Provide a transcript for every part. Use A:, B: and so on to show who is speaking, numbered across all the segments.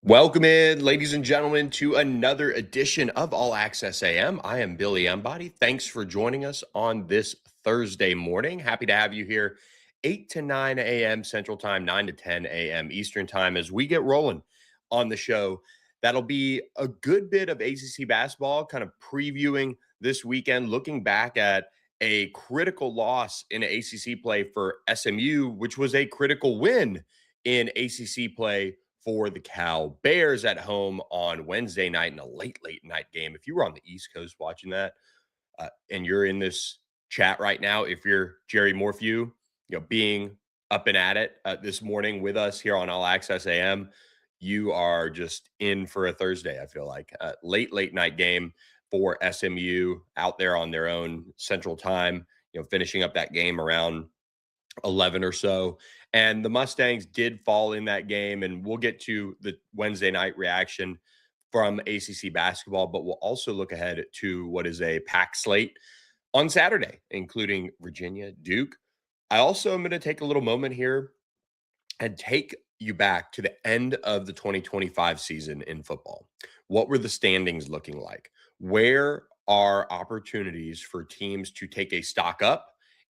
A: Welcome in, ladies and gentlemen, to another edition of All Access AM. I am Billy Embody. Thanks for joining us on this Thursday morning. Happy to have you here, 8 to 9 a.m. Central Time, 9 to 10 a.m. Eastern Time, as we get rolling on the show. That'll be a good bit of ACC basketball, kind of previewing this weekend, looking back at a critical loss in ACC play for SMU, which was a critical win in ACC play for the Cal Bears at home on Wednesday night in a late night game. If you were on the East Coast watching that, and you're in this chat right now, if you're Jerry Morphew, being up and at it this morning with us here on All Access AM, you are just in for a Thursday. I feel like late night game for SMU out there on their own Central Time. Finishing up that game around 11 or so. And the Mustangs did fall in that game. And we'll get to the Wednesday night reaction from ACC basketball, but we'll also look ahead to what is a packed slate on Saturday, including Virginia, Duke. I also am going to take a little moment here and take you back to the end of the 2025 season in football. What were the standings looking like? Where are opportunities for teams to take a stock up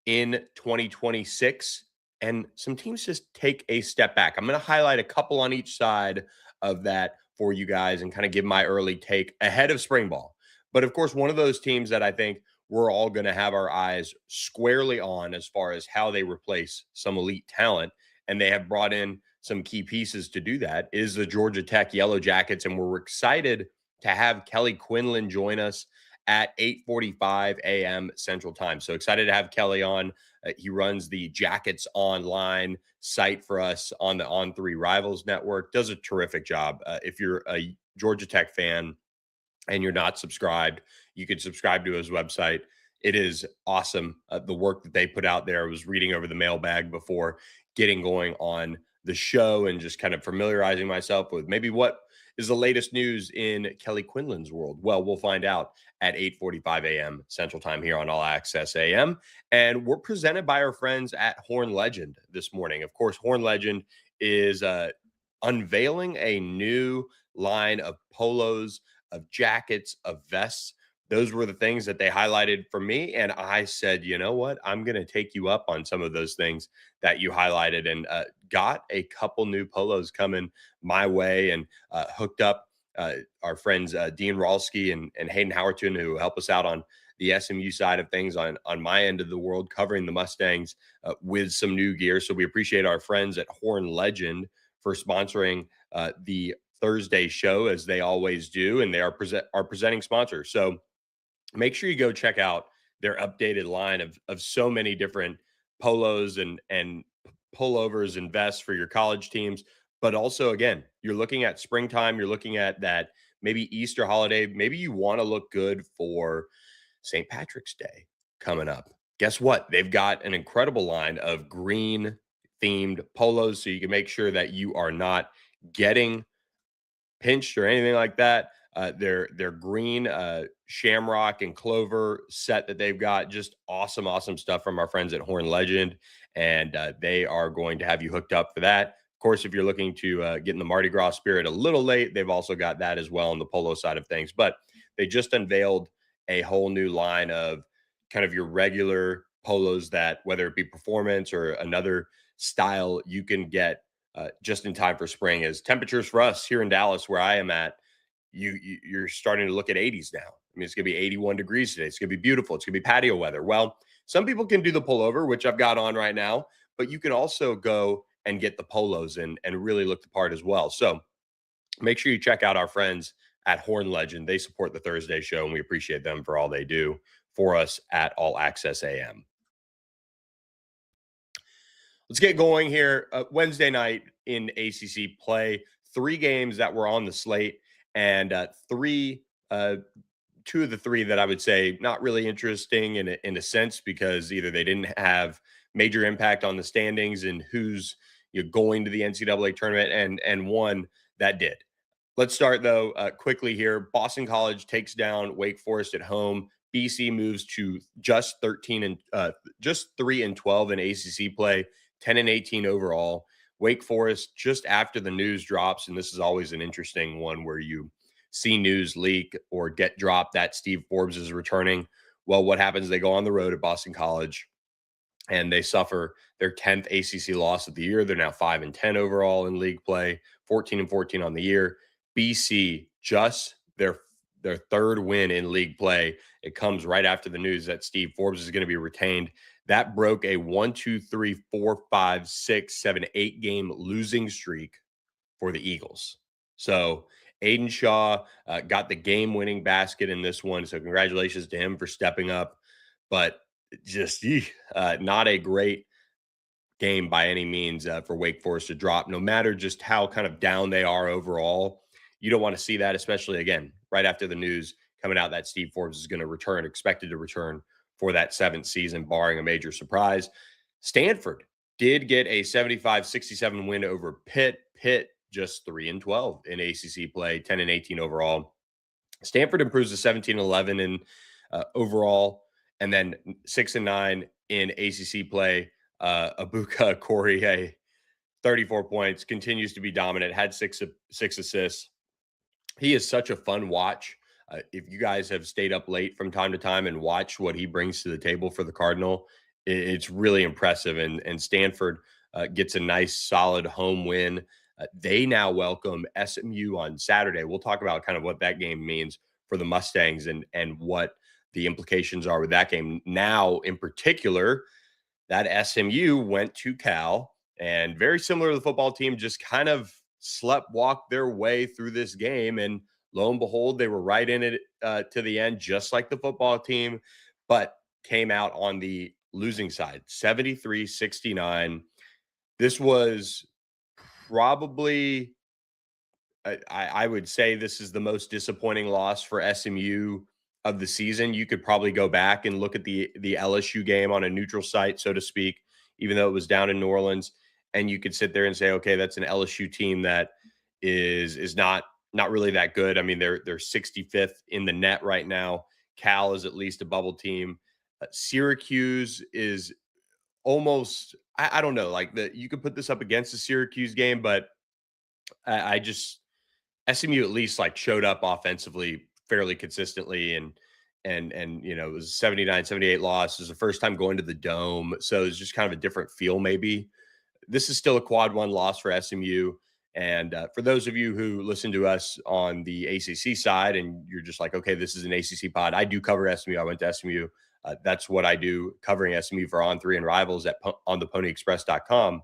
A: in 2026? And some teams just take a step back. I'm going to highlight a couple on each side of that for you guys and kind of give my early take ahead of spring ball. But of course, one of those teams that I think we're all going to have our eyes squarely on as far as how they replace some elite talent, and they have brought in some key pieces to do that, is the Georgia Tech Yellow Jackets. And we're excited to have Kelly Quinlan join us at 8:45 a.m. Central Time. So excited to have Kelly on. He runs the Jackets Online site for us on the On3 Rivals Network. Does a terrific job. If you're a Georgia Tech fan and you're not subscribed, you can subscribe to his website. It is awesome, the work that they put out there. I was reading over the mailbag before getting going on the show and just kind of familiarizing myself with maybe what is the latest news in Kelly Quinlan's world. Well, we'll find out at 8:45 a.m. Central Time here on All Access AM. And we're presented by our friends at Horn Legend this morning. Of course, Horn Legend is unveiling a new line of polos, of jackets, of vests. Those were the things that they highlighted for me. And I said, you know what? I'm going to take you up on some of those things that you highlighted, and got a couple new polos coming my way, and hooked up our friends Dean Rolski and Hayden Howerton, who help us out on the SMU side of things on my end of the world, covering the Mustangs with some new gear. So we appreciate our friends at Horn Legend for sponsoring the Thursday show, as they always do, and they are presenting sponsor. So make sure you go check out their updated line of so many different polos and pullovers and vests for your college teams. But also, again, you're looking at springtime, you're looking at that maybe Easter holiday, maybe you want to look good for St. Patrick's Day coming up. Guess what? They've got an incredible line of green themed polos, so you can make sure that you are not getting pinched or anything like that. Their green shamrock and clover set that they've got, just awesome stuff from our friends at Horn Legend, and they are going to have you hooked up for that. Of course, if you're looking to get in the Mardi Gras spirit a little late, they've also got that as well on the polo side of things. But they just unveiled a whole new line of kind of your regular polos that, whether it be performance or another style, you can get just in time for spring. As temperatures for us here in Dallas, where I am at, you're starting to look at 80s now. I mean, it's going to be 81 degrees today. It's going to be beautiful. It's going to be patio weather. Well, some people can do the pullover, which I've got on right now, but you can also go and get the polos and really look the part as well. So make sure you check out our friends at Horn Legend. They support the Thursday show, and we appreciate them for all they do for us at All Access AM. Let's get going here. Wednesday night in ACC play, 3 games that were on the slate, and two of the 3 that I would say not really interesting in a sense, because either they didn't have major impact on the standings and who's going to the NCAA tournament, and one that did. Let's start though quickly here. Boston College takes down Wake Forest at home. BC moves to just 3-12 in ACC play, 10-18 overall. Wake Forest, just after the news drops, and this is always an interesting one where you see news leak or get dropped that Steve Forbes is returning. Well, what happens? They go on the road at Boston College and they suffer their 10th ACC loss of the year. They're now 5-10 overall in league play, 14-14 on the year. BC, just their third win in league play. It comes right after the news that Steve Forbes is going to be retained. That broke a 1, 2, 3, 4, 5, 6, 7, 8 game losing streak for the Eagles. So Aiden Shaw got the game-winning basket in this one. So congratulations to him for stepping up. But just not a great game by any means for Wake Forest to drop, no matter just how kind of down they are overall. You don't want to see that, especially again, right after the news coming out that Steve Forbes is going to return, expected to return for that 7th season, barring a major surprise. Stanford did get a 75-67 win over Pitt. Pitt just 3-12 in ACC play, 10-18 overall. Stanford improves to 17-11 in overall, and then 6-9 in ACC play. Abuka Corey, 34 points, continues to be dominant, had six assists. He is such a fun watch. If you guys have stayed up late from time to time and watch what he brings to the table for the Cardinal, it's really impressive. And Stanford gets a nice, solid home win. They now welcome SMU on Saturday. We'll talk about kind of what that game means for the Mustangs and what the implications are with that game. Now, in particular, that SMU went to Cal, and very similar to the football team, just kind of walked their way through this game. And lo and behold, they were right in it to the end, just like the football team, but came out on the losing side, 73-69. This was probably, I would say this is the most disappointing loss for SMU of the season. You could probably go back and look at the LSU game on a neutral site, so to speak, even though it was down in New Orleans, and you could sit there and say, okay, that's an LSU team that is not really that good. I mean, they're 65th in the net right now. Cal is at least a bubble team. Syracuse is almost, I don't know, like you could put this up against the Syracuse game, but I just SMU at least like showed up offensively fairly consistently, and it was 79-78 loss. It was the first time going to the Dome, so it's just kind of a different feel. Maybe this is still a quad one loss for SMU. And for those of you who listen to us on the ACC side and you're just like, okay, this is an ACC pod, I do cover SMU. I went to SMU. That's what I do, covering SMU for On 3 and Rivals on theponyexpress.com.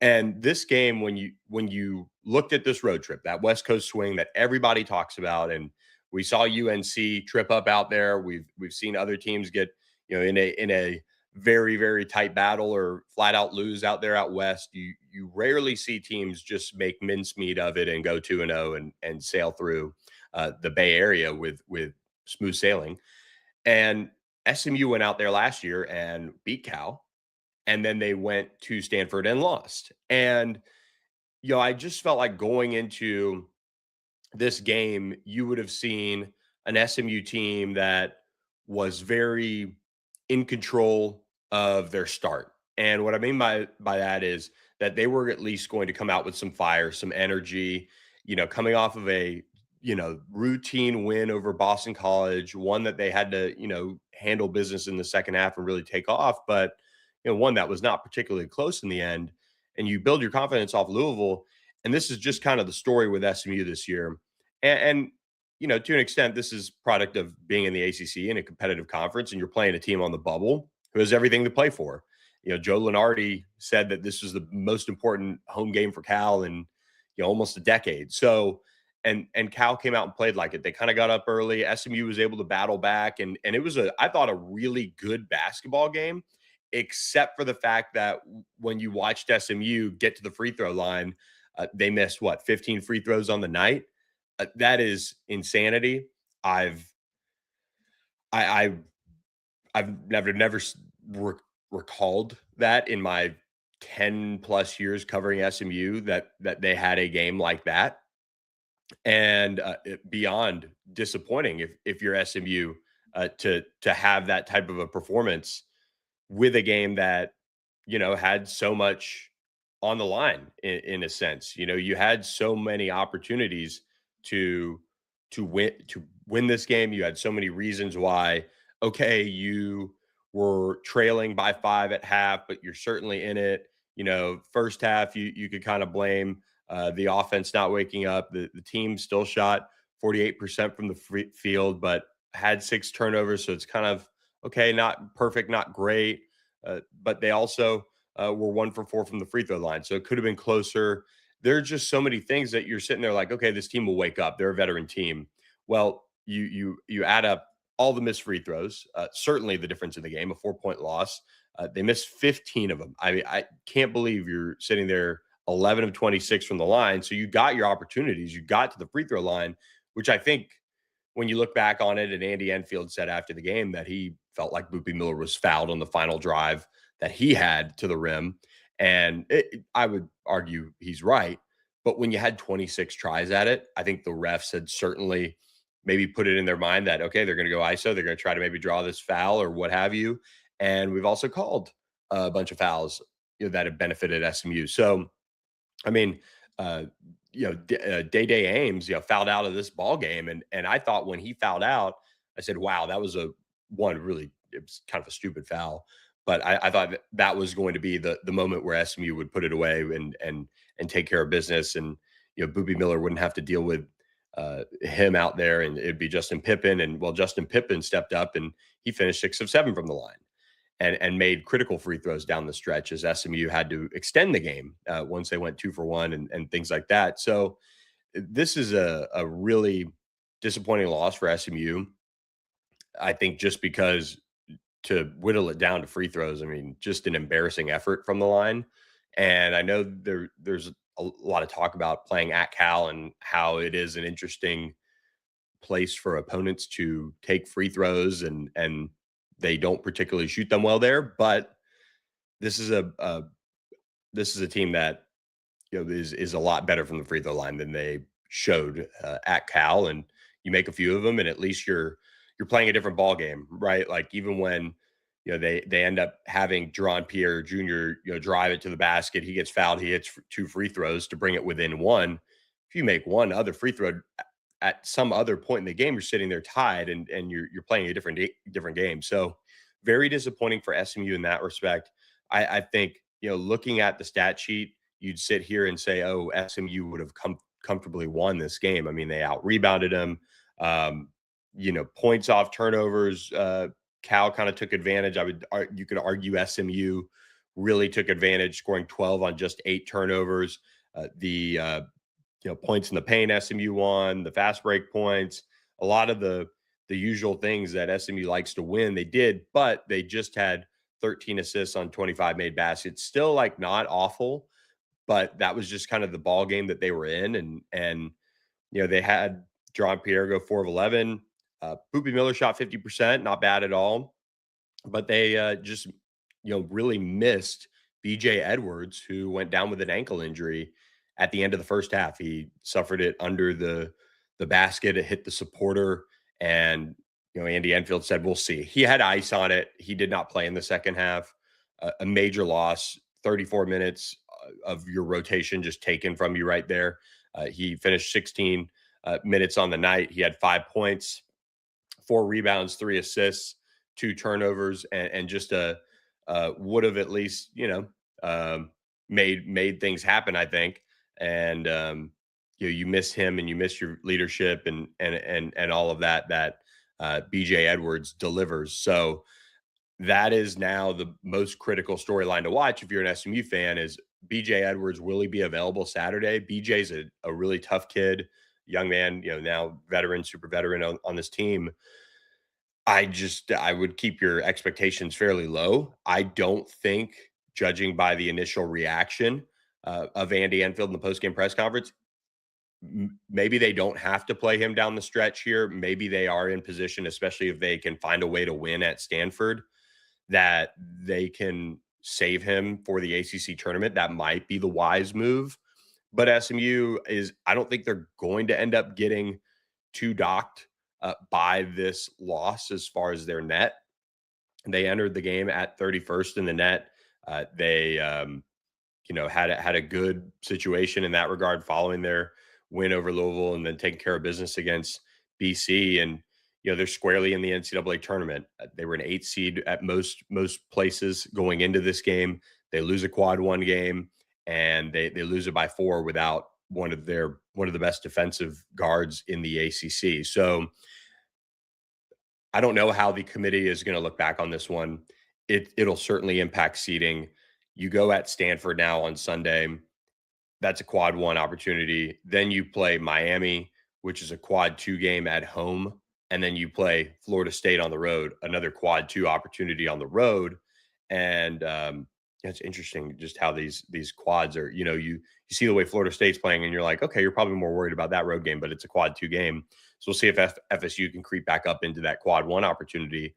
A: And this game, when you looked at this road trip, that West Coast swing that everybody talks about, and we saw UNC trip up out there. We've seen other teams get in a very, very tight battle or flat out lose out there out west. You rarely see teams just make mincemeat of it and go 2-0 and sail through the Bay Area with smooth sailing. And SMU went out there last year and beat Cal, and then they went to Stanford and lost. And I just felt like going into this game, you would have seen an SMU team that was very in control of their start. And what I mean by that is that they were at least going to come out with some fire, some energy, coming off of a, routine win over Boston College, one that they had to, handle business in the second half and really take off, but one that was not particularly close in the end. And you build your confidence off Louisville. And this is just kind of the story with SMU this year. And to an extent, this is product of being in the ACC in a competitive conference, and you're playing a team on the bubble who has everything to play for. Joe Lunardi said that this was the most important home game for Cal in almost a decade. So, and Cal came out and played like it. They kind of got up early. SMU was able to battle back, and it was I thought a really good basketball game, except for the fact that when you watched SMU get to the free throw line, they missed 15 free throws on the night. That is insanity. I've never recalled that in my 10 plus years covering SMU that they had a game like that. And beyond disappointing if you're SMU to have that type of a performance with a game that had so much on the line in a sense. You had so many opportunities to to win this game. You had so many reasons why. Okay, you were trailing by 5 at half, but you're certainly in it. First half you could kind of blame the offense not waking up. The team still shot 48% from the field, but had 6 turnovers. So it's kind of okay, not perfect, not great. But they also were 1 for 4 from the free throw line. So it could have been closer. There's just so many things that you're sitting there like, okay, this team will wake up. They're a veteran team. Well, you add up all the missed free throws. Certainly the difference in the game, a 4-point loss. They missed 15 of them. I can't believe you're sitting there 11 of 26 from the line. So you got your opportunities. You got to the free throw line, which I think when you look back on it, and Andy Enfield said after the game that he felt like Boopy Miller was fouled on the final drive that he had to the rim. And I would argue he's right. But when you had 26 tries at it, I think the refs had certainly maybe put it in their mind that, okay, they're going to go ISO. They're going to try to maybe draw this foul or what have you. And we've also called a bunch of fouls that have benefited SMU. So, I mean, uh, Day Ames, fouled out of this ball game, and I thought when he fouled out, I said, "Wow, that was a one really. It was kind of a stupid foul." But I thought that was going to be the moment where SMU would put it away and take care of business, and Boobie Miller wouldn't have to deal with him out there, and it'd be Justin Pippen. And well, Justin Pippen stepped up and he finished 6 of 7 from the line and made critical free throws down the stretch as SMU had to extend the game once they went 2 for 1 and things like that. So this is a really disappointing loss for SMU. I think just because to whittle it down to free throws, I mean, just an embarrassing effort from the line. And I know there's a lot of talk about playing at Cal and how it is an interesting place for opponents to take free throws and they don't particularly shoot them well there. But this is a team that is a lot better from the free throw line than they showed at Cal. And you make a few of them, and at least you're playing a different ball game, right? Like even when they end up having Deron Pierre Jr. Drive it to the basket, he gets fouled, he hits 2 free throws to bring it within one. If you make one other free throw at some other point in the game, you're sitting there tied, and you're playing a different game. So very disappointing for SMU in that respect. I think looking at the stat sheet, you'd sit here and say, oh, SMU would have comfortably won this game. I mean, they out rebounded them. Points off turnovers. Cal kind of took advantage. You could argue SMU really took advantage, scoring 12 on just 8 turnovers. The points in the paint SMU won, the fast break points, a lot of the usual things that SMU likes to win. They did, but they just had 13 assists on 25 made baskets. Still like not awful, but that was just kind of the ball game that they were in. And they had John Pierre go 4 of 11. Boopy Miller shot 50%, not bad at all. But they just really missed BJ Edwards, who went down with an ankle injury at the end of the first half. He suffered it under the basket. It hit the supporter, and Andy Enfield said, "We'll see." He had ice on it. He did not play in the second half. A major loss. 34 minutes of your rotation just taken from you right there. He finished 16 minutes on the night. He had 5 points, 4 rebounds, 3 assists, 2 turnovers, and just would have at least made things happen, I think. And you miss him, and you miss your leadership and all of that BJ Edwards delivers. So that is now the most critical storyline to watch if you're an SMU fan. Is BJ Edwards, will he be available Saturday? BJ's a really tough kid, young man, now veteran, super veteran on this team. I would keep your expectations fairly low. I don't think, judging by the initial reaction of Andy Enfield in the postgame press conference, maybe they don't have to play him down the stretch here. Maybe they are in position, especially if they can find a way to win at Stanford, that they can save him for the ACC tournament. That might be the wise move. But SMU I don't think they're going to end up getting too docked by this loss as far as their net. They entered the game at 31st in the net. They had a good situation in that regard following their win over Louisville and then taking care of business against BC. And they're squarely in the NCAA tournament. They were an 8 seed at most places going into this game. They lose a quad one game, and they lose it by 4 without one of the best defensive guards in the ACC. So I don't know how the committee is going to look back on this one. It'll certainly impact seeding. You go at Stanford now on Sunday. That's a quad one opportunity. Then you play Miami, which is a quad 2 game at home. And then you play Florida State on the road, another quad 2 opportunity on the road. And it's interesting just how these quads are, you see the way Florida State's playing and you're like, okay, you're probably more worried about that road game, but it's a quad 2 game. So we'll see if FSU can creep back up into that quad 1 opportunity.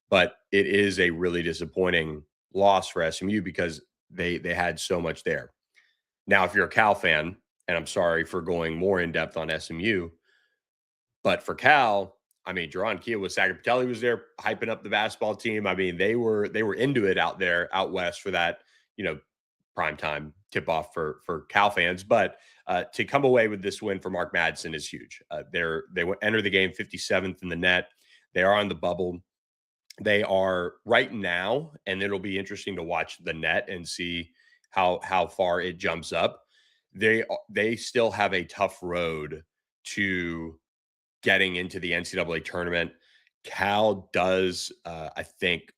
A: But it is a really disappointing loss for SMU because they had so much there. Now, if you're a Cal fan, and I'm sorry for going more in depth on SMU, but for Cal, I mean, Jaron Keele with Sacapatelli was there hyping up the basketball team. I mean, they were into it out there out west for that, primetime tip off for Cal fans. But to come away with this win for Mark Madsen is huge. They enter the game 57th in the net. They are on the bubble. They are right now, and it'll be interesting to watch the net and see how far it jumps up. They still have a tough road to getting into the NCAA tournament. Cal does, I think,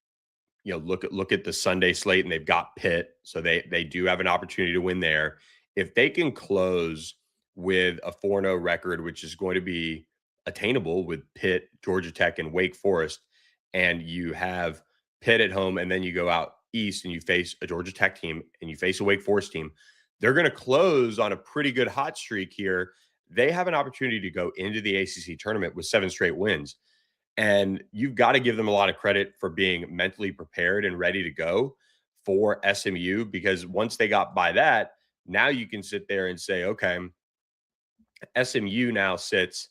A: look at the Sunday slate, and they've got Pitt, so they do have an opportunity to win there. If they can close with a 4-0 record, which is going to be attainable with Pitt, Georgia Tech, and Wake Forest, and you have Pitt at home, and then you go out east and you face a Georgia Tech team and you face a Wake Forest team, they're going to close on a pretty good hot streak here. They have an opportunity to go into the ACC tournament with 7 straight wins. And you've got to give them a lot of credit for being mentally prepared and ready to go for SMU, because once they got by that, now you can sit there and say, okay, SMU now sits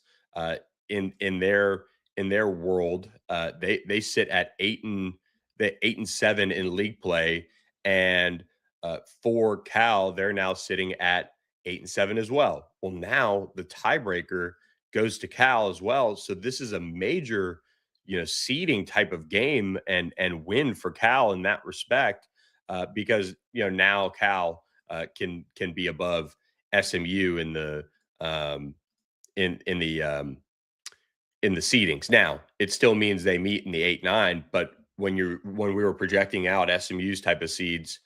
A: in their world. They sit at 8-7 in league play, and for Cal, they're now sitting at 8-7 as well. Well, now the tiebreaker goes to Cal as well. So this is a major, seeding type of game and win for Cal in that respect, because now Cal can be above SMU in the in the seedings. Now it still means they meet in the 8-9, but when we were projecting out SMU's type of seeds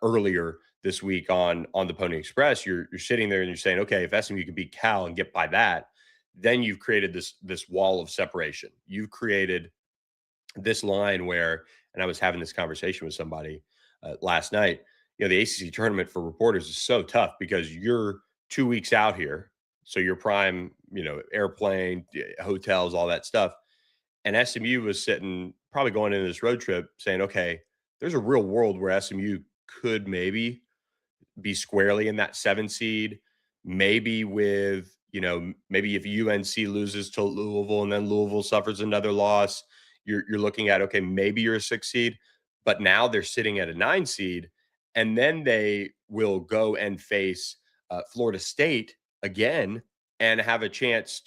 A: earlier this week on the Pony Express, you're sitting there and you're saying, okay, if SMU can beat Cal and get by that, then you've created this wall of separation. You've created this line where, and I was having this conversation with somebody last night, the ACC tournament for reporters is so tough because you're 2 weeks out here. So your prime, airplane, hotels, all that stuff. And SMU was sitting, probably going into this road trip saying, okay, there's a real world where SMU could maybe be squarely in that 7 seed, maybe with, maybe if UNC loses to Louisville and then Louisville suffers another loss, you're looking at, okay, maybe you're a 6 seed, but now they're sitting at a 9 seed, and then they will go and face Florida State again and have a chance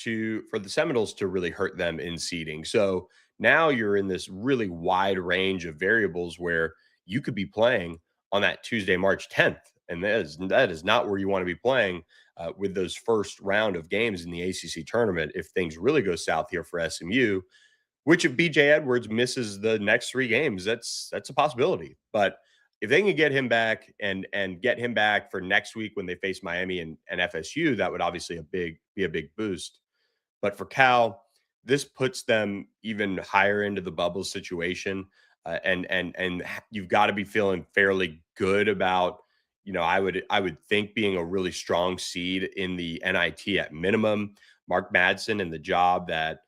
A: for the Seminoles to really hurt them in seeding. So now you're in this really wide range of variables where you could be playing on that Tuesday, March 10th. And that is not where you want to be playing with those first round of games in the ACC tournament if things really go south here for SMU, which if BJ Edwards misses the next 3 games, that's a possibility. But if they can get him back and get him back for next week when they face Miami and FSU, that would obviously be a big boost. But for Cal, this puts them even higher into the bubble situation, and you've got to be feeling fairly good about, I would think being a really strong seed in the NIT at minimum. Mark Madsen and the job that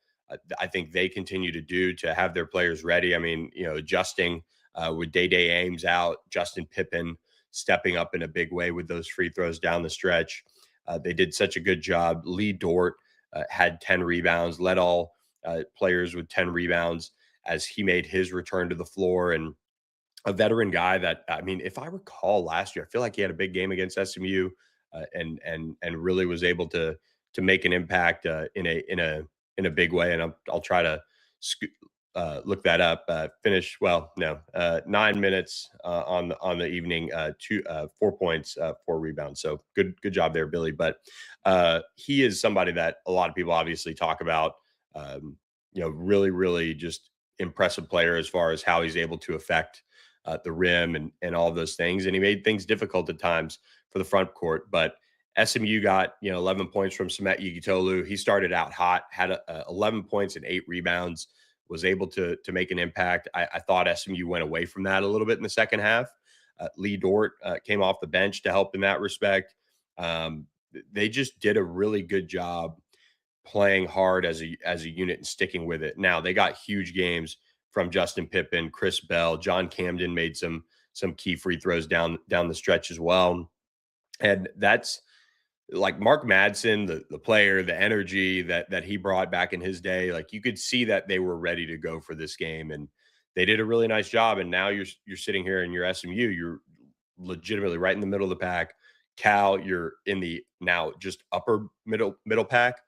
A: I think they continue to do to have their players ready. I mean, adjusting with Day Ames out, Justin Pippen stepping up in a big way with those free throws down the stretch. They did such a good job. Lee Dort had 10 rebounds, led all players with 10 rebounds as he made his return to the floor. And a veteran guy that, I mean, if I recall last year, I feel like he had a big game against SMU, and really was able to make an impact in a big way. And I'll try to look that up. Finish well, no, 9 minutes on the evening, 4 points, 4 rebounds. So good job there, Billy. But he is somebody that a lot of people obviously talk about. Really just impressive player as far as how he's able to affect the rim and all those things. And he made things difficult at times for the front court. But SMU got 11 points from Samet Yigitolu. He started out hot, had 11 points and 8 rebounds, was able to make an impact. I thought SMU went away from that a little bit in the second half. Lee Dort came off the bench to help in that respect. They just did a really good job playing hard as a unit and sticking with it. Now they got huge games from Justin Pippen, Chris Bell, John Camden made some key free throws down the stretch as well. And that's like Mark Madsen, the player, the energy that he brought back in his day. Like you could see that they were ready to go for this game, and they did a really nice job. And now you're sitting here in your SMU, you're legitimately right in the middle of the pack. Cal, you're in the now just upper middle pack.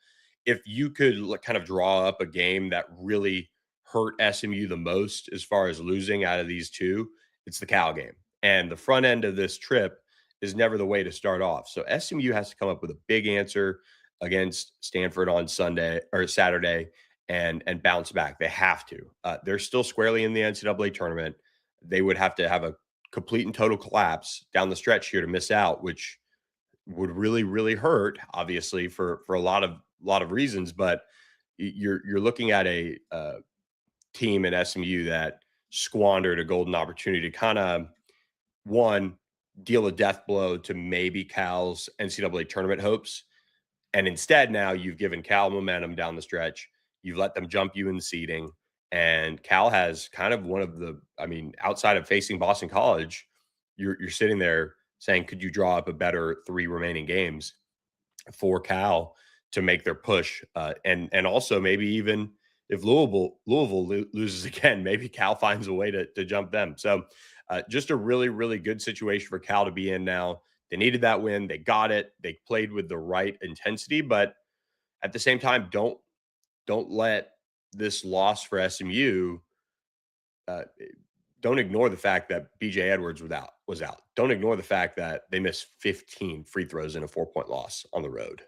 A: If you could kind of draw up a game that really hurt SMU the most as far as losing out of these two, it's the Cal game. And the front end of this trip is never the way to start off. So SMU has to come up with a big answer against Stanford on Sunday or Saturday and bounce back. They have to. They're still squarely in the NCAA tournament. They would have to have a complete and total collapse down the stretch here to miss out, which would really, really hurt, obviously, for a lot of reasons. But you're looking at a team at SMU that squandered a golden opportunity to kind of deal a death blow to maybe Cal's NCAA tournament hopes. And instead, now you've given Cal momentum down the stretch. You've let them jump you in the seeding. And Cal has kind of one of the, I mean, outside of facing Boston College, you're sitting there saying, could you draw up a better 3 remaining games for Cal to make their push? And also maybe even if Louisville loses again, maybe Cal finds a way to jump them. So just a really, really good situation for Cal to be in now. They needed that win. They got it. They played with the right intensity, but at the same time, don't let this loss for SMU. Don't ignore the fact that BJ Edwards was out. Don't ignore the fact that they missed 15 free throws in a 4-point loss on the road.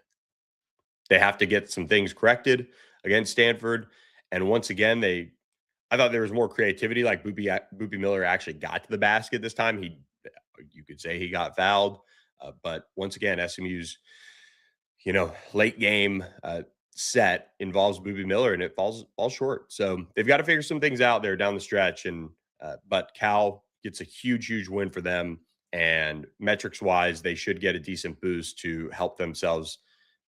A: They have to get some things corrected against Stanford. And once again, I thought there was more creativity. Like Boopy Miller actually got to the basket this time. You could say he got fouled, but once again, SMU's late game set involves Boopy Miller, and it falls short. So they've got to figure some things out there down the stretch. And but Cal gets a huge win for them, and metrics wise, they should get a decent boost to help themselves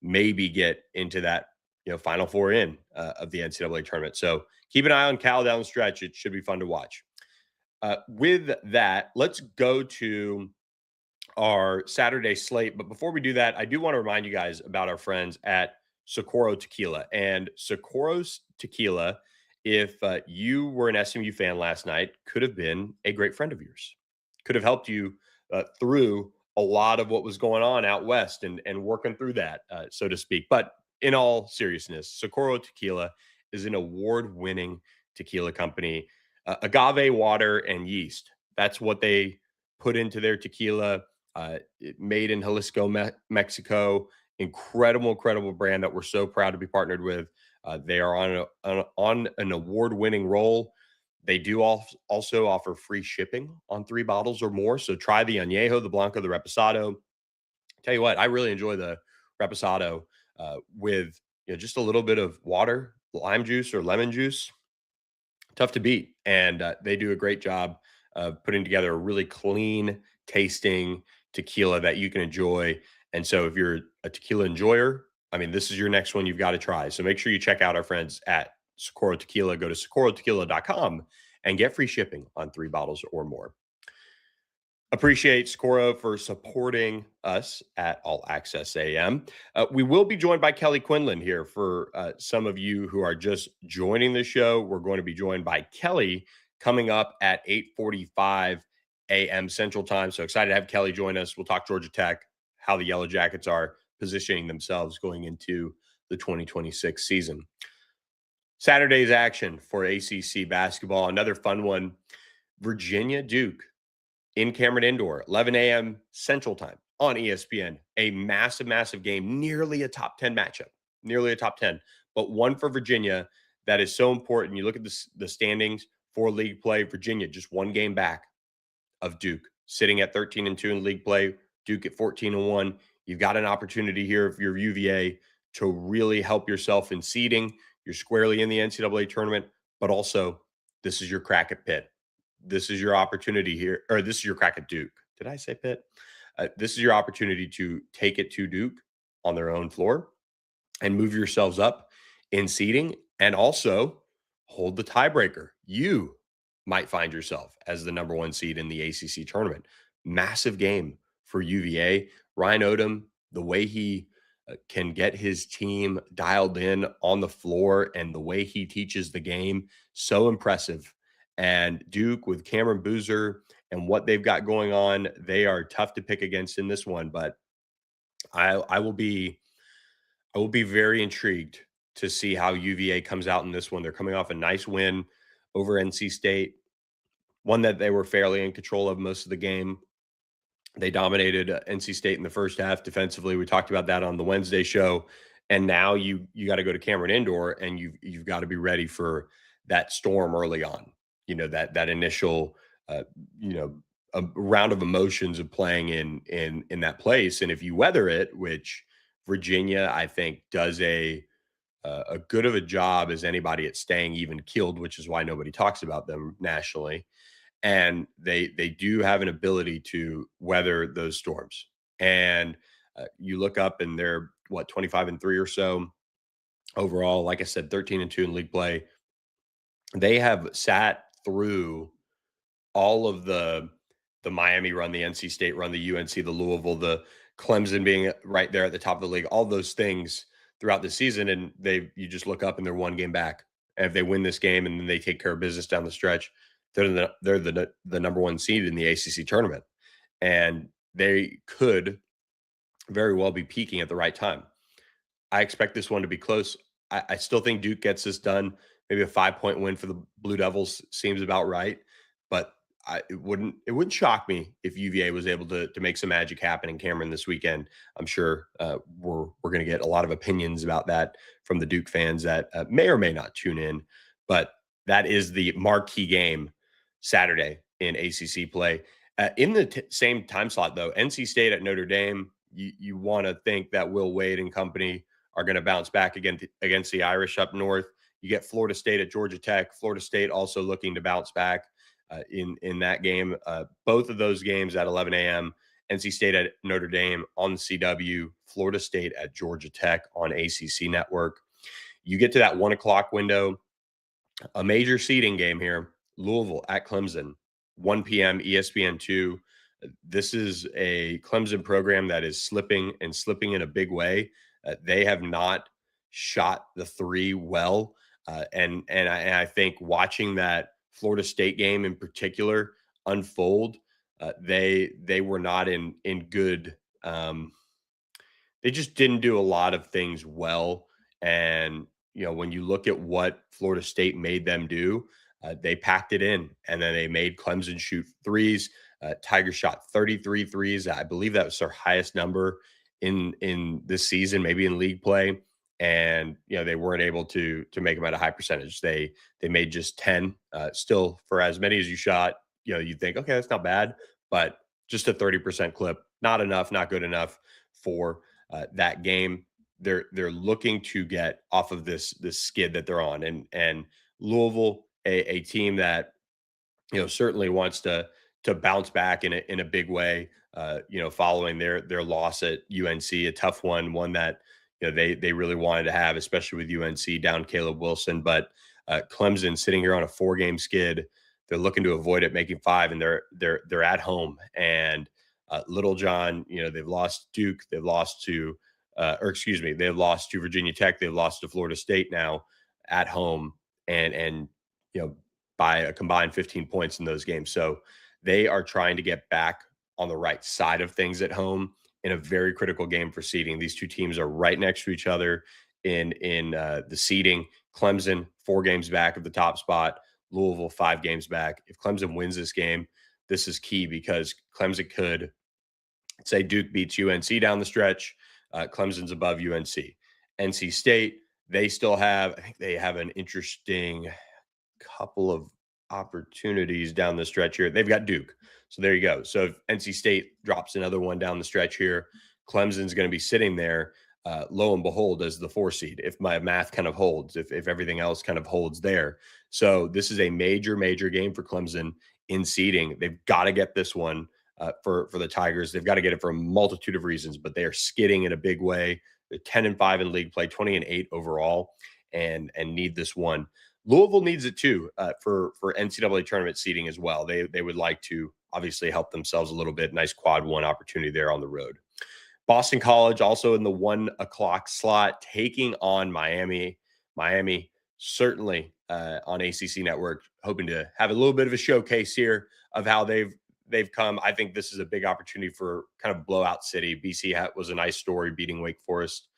A: maybe get into that Final Four of the NCAA tournament. So keep an eye on Cal down the stretch. It should be fun to watch. With that, let's go to our Saturday slate. But before we do that, I do want to remind you guys about our friends at Socorro Tequila. And Socorro's Tequila, if you were an SMU fan last night, could have been a great friend of yours. Could have helped you through a lot of what was going on out west and working through that, so to speak. But in all seriousness, Socorro Tequila is an award-winning tequila company. Agave water and yeast. That's what they put into their tequila. Made in Jalisco, Mexico. Incredible brand that we're so proud to be partnered with. They are on an award-winning roll. They do also offer free shipping on 3 bottles or more. So try the Añejo, the Blanco, the Reposado. Tell you what, I really enjoy the Reposado with just a little bit of water, lime juice or lemon juice. Tough to beat. And they do a great job of putting together a really clean tasting tequila that you can enjoy. And so if you're a tequila enjoyer, I mean, this is your next one you've got to try. So make sure you check out our friends at Socorro Tequila. Go to socorrotequila.com and get free shipping on 3 bottles or more. Appreciate Socorro for supporting us at All Access AM. We will be joined by Kelly Quinlan here for some of you who are just joining the show. We're going to be joined by Kelly coming up at 8:45 a.m. Central Time. So excited to have Kelly join us. We'll talk Georgia Tech, how the Yellow Jackets are positioning themselves going into the 2026 season. Saturday's action for ACC basketball, another fun one. Virginia Duke in Cameron Indoor, 11 a.m. Central Time on ESPN. A massive, massive game, nearly a top 10 matchup, nearly a top 10, but one for Virginia that is so important. You look at the standings for league play, Virginia just one game back of Duke, sitting at 13-2 in league play, Duke at 14-1. You've got an opportunity here if you're UVA to really help yourself in seeding. You're squarely in the NCAA tournament, but also this is your crack at Pitt. This is your opportunity here, or this is your crack at Duke. Did I say Pitt? This is your opportunity to take it to Duke on their own floor and move yourselves up in seeding and also hold the tiebreaker. You might find yourself as the number one seed in the ACC tournament. Massive game for UVA. Ryan Odom, the way he can get his team dialed in on the floor and the way he teaches the game, so impressive. And Duke with Cameron Boozer and what they've got going on, they are tough to pick against in this one. But I will be very intrigued to see how UVA comes out in this one. They're coming off a nice win over NC State, one that they were fairly in control of most of the game. They dominated NC State in the first half defensively. We talked about that on the Wednesday show. And now you got to go to Cameron Indoor and you've got to be ready for that storm early on. You know, that initial a round of emotions of playing in that place. And if you weather it, which Virginia, I think, does a good of a job as anybody at staying even keeled, which is why nobody talks about them nationally. And they do have an ability to weather those storms. And you look up and they're 25-3 or so overall. Like I said, 13-2 in league play. They have sat through all of the Miami run, the NC State run, the UNC, the Louisville, the Clemson being right there at the top of the league, all those things throughout the season. And you just look up and they're one game back. And if they win this game and then they take care of business down the stretch, they're the number one seed in the ACC tournament. And they could very well be peaking at the right time. I expect this one to be close. I still think Duke gets this done. Maybe a 5-point win for the Blue Devils seems about right. But it wouldn't shock me if UVA was able to make some magic happen in Cameron this weekend. I'm sure we're going to get a lot of opinions about that from the Duke fans that may or may not tune in. But that is the marquee game Saturday in ACC play. In the same time slot, though, NC State at Notre Dame, you want to think that Will Wade and company are going to bounce back against the Irish up north. You get Florida State at Georgia Tech. Florida State also looking to bounce back in that game. Both of those games at 11 a.m. NC State at Notre Dame on the CW. Florida State at Georgia Tech on ACC Network. You get to that 1 o'clock window, a major seeding game here. Louisville at Clemson, 1 p.m. ESPN2. This is a Clemson program that is slipping in a big way. They have not shot the three well. And I think watching that Florida State game in particular unfold, they were not in good. They just didn't do a lot of things well. And, when you look at what Florida State made them do, they packed it in and then they made Clemson shoot threes. Tiger shot 33 threes. I believe that was their highest number in this season, maybe in league play. And, they weren't able to make them at a high percentage. They made just 10. Still, for as many as you shot, you'd think, okay, that's not bad, but just a 30% clip, not enough, not good enough for that game. They're looking to get off of this skid that they're on, and Louisville, a team that certainly wants to bounce back in a big way. Following their loss at UNC, a tough one that they really wanted to have, especially with UNC down Caleb Wilson. But Clemson sitting here on a 4-game skid, they're looking to avoid it making 5, and they're at home. And Little John, they've lost Duke, they've lost to they've lost to Virginia Tech, they've lost to Florida State now at home, and by a combined 15 points in those games. So they are trying to get back on the right side of things at home in a very critical game for seeding. These two teams are right next to each other in the seeding. Clemson 4 games back of the top spot. Louisville 5 games back. If Clemson wins this game, this is key because Clemson could say Duke beats UNC down the stretch. Clemson's above UNC. NC State, they still have, I think they have an interesting couple of opportunities down the stretch here. They've got Duke. So there you go. So if NC State drops another one down the stretch here, Clemson's going to be sitting there, lo and behold, as the 4 seed, if my math kind of holds, if everything else kind of holds there. So this is a major, major game for Clemson in seeding. They've got to get this one for the Tigers. They've got to get it for a multitude of reasons, but they are skidding in a big way. They're 10-5 in league play, 20-8 overall, and need this one. Louisville needs it too for NCAA tournament seeding as well. They would like to obviously help themselves a little bit. Nice quad 1 opportunity there on the road. Boston College also in the 1 o'clock slot, taking on Miami. Miami certainly on ACC Network, hoping to have a little bit of a showcase here of how they've come. I think this is a big opportunity for kind of blowout city. BC was a nice story beating Wake Forest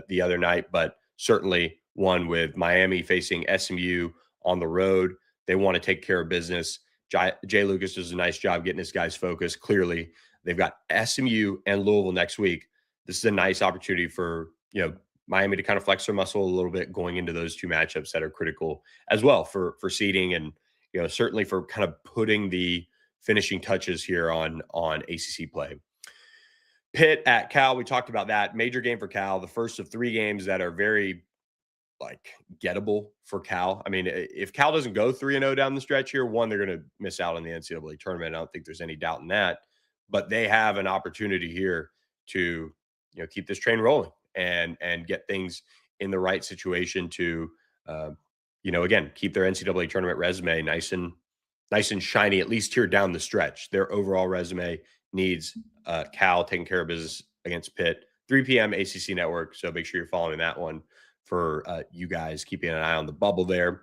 A: the other night, but certainly one with Miami facing SMU on the road. They want to take care of business. Jay Lucas does a nice job getting his guys focused. Clearly, they've got SMU and Louisville next week. This is a nice opportunity for Miami to kind of flex their muscle a little bit going into those 2 matchups that are critical as well for seeding and certainly for kind of putting the finishing touches here on ACC play. Pitt at Cal, we talked about that. Major game for Cal, the first of 3 games that are very gettable for Cal. I mean, if Cal doesn't go 3-0 down the stretch here, one, they're going to miss out on the NCAA tournament. I don't think there's any doubt in that, but they have an opportunity here to, keep this train rolling and get things in the right situation to, again, keep their NCAA tournament resume nice and shiny, at least here down the stretch. Their overall resume needs Cal taking care of business against Pitt, 3 p.m. ACC Network. So make sure you're following that one for you guys, keeping an eye on the bubble there.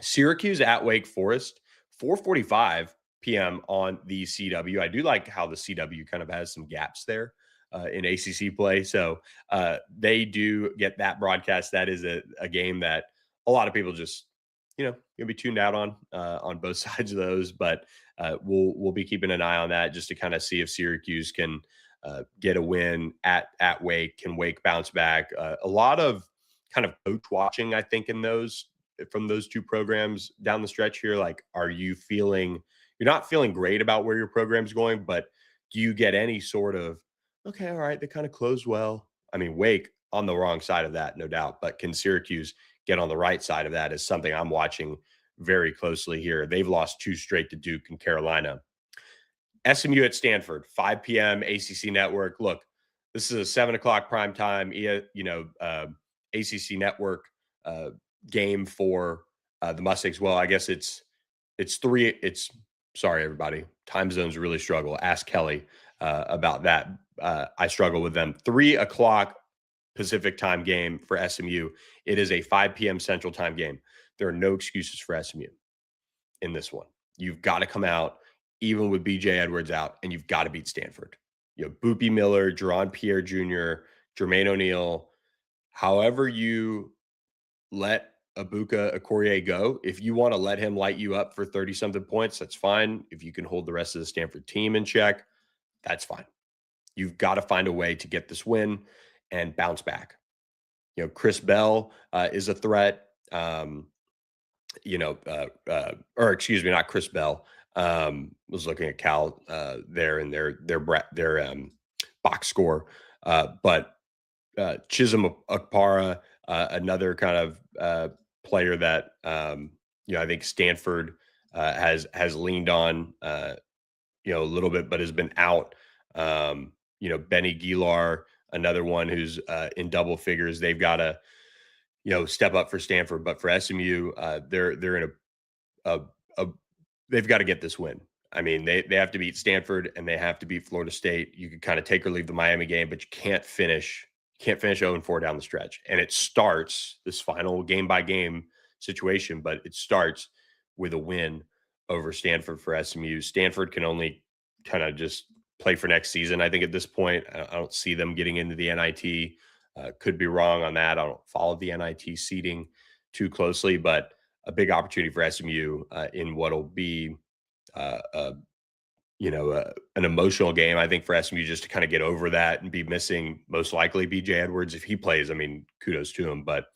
A: Syracuse at Wake Forest, 4:45 p.m. on the CW. I do like how the CW kind of has some gaps there in ACC play. So they do get that broadcast. That is a game that a lot of people just, going to be tuned out on both sides of those. But we'll be keeping an eye on that just to kind of see if Syracuse can get a win at Wake. Can Wake bounce back? A lot of kind of coach watching, I think, from those 2 programs down the stretch here. Are you you're not feeling great about where your program's going, but do you get any sort of, okay, all right, they kind of closed well? I mean, Wake on the wrong side of that, no doubt, but can Syracuse get on the right side of that is something I'm watching very closely here. They've lost 2 straight to Duke and Carolina. SMU at Stanford, 5 p.m. ACC Network. Look, this is a 7 o'clock prime time, ACC Network game for the Mustangs. Well, I guess it's sorry, everybody. Time zones really struggle. Ask Kelly about that. I struggle with them. 3 o'clock Pacific time game for SMU. It is a 5 p.m. Central time game. There are no excuses for SMU in this one. You've got to come out, even with BJ Edwards out, and you've got to beat Stanford. Boopie Miller, Jerron Pierre Jr., Jermaine O'Neal. However you let Abuka Okorie go, if you want to let him light you up for 30-something points, that's fine. If you can hold the rest of the Stanford team in check, that's fine. You've got to find a way to get this win and bounce back. Chris Bell is a threat. Or excuse me, not Chris Bell. Was looking at Cal there in their box score, but Chisholm Okpara, another kind of player that I think Stanford has leaned on a little bit, but has been out. Benny Gilar, another one who's in double figures. They've got to step up for Stanford, but for SMU, they're in they've got to get this win. I mean, they have to beat Stanford and they have to beat Florida State. You could kind of take or leave the Miami game, but you can't finish 0-4 down the stretch. And it starts this final game by game situation, but it starts with a win over Stanford for SMU. Stanford can only kind of just play for next season. I think at this point, I don't see them getting into the NIT. Could be wrong on that. I don't follow the NIT seeding too closely, but a big opportunity for SMU in what'll be, uh, uh, an emotional game. I think for SMU just to kind of get over that and be missing most likely BJ Edwards if he plays. I mean, kudos to him. But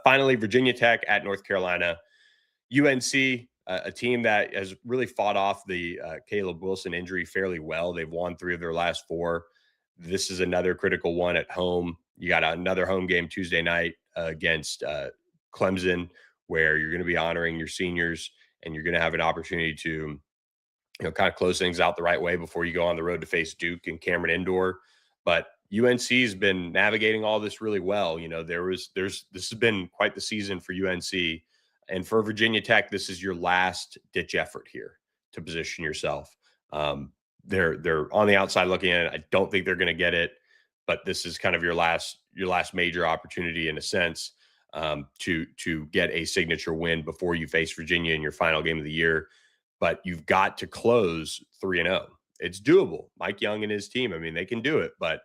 A: finally, Virginia Tech at North Carolina. UNC, a team that has really fought off the Caleb Wilson injury fairly well. They've won 3 of their last 4. This is another critical one at home. You got another home game Tuesday night against Clemson, where you're going to be honoring your seniors and you're going to have an opportunity to kind of close things out the right way before you go on the road to face Duke and Cameron Indoor. But UNC's been navigating all this really well. This has been quite the season for UNC. And for Virginia Tech, this is your last ditch effort here to position yourself. They're on the outside looking in. I don't think they're going to get it, but this is kind of your last major opportunity in a sense to get a signature win before you face Virginia in your final game of the year. But you've got to close 3-0. It's doable. Mike Young and his team, I mean, they can do it, but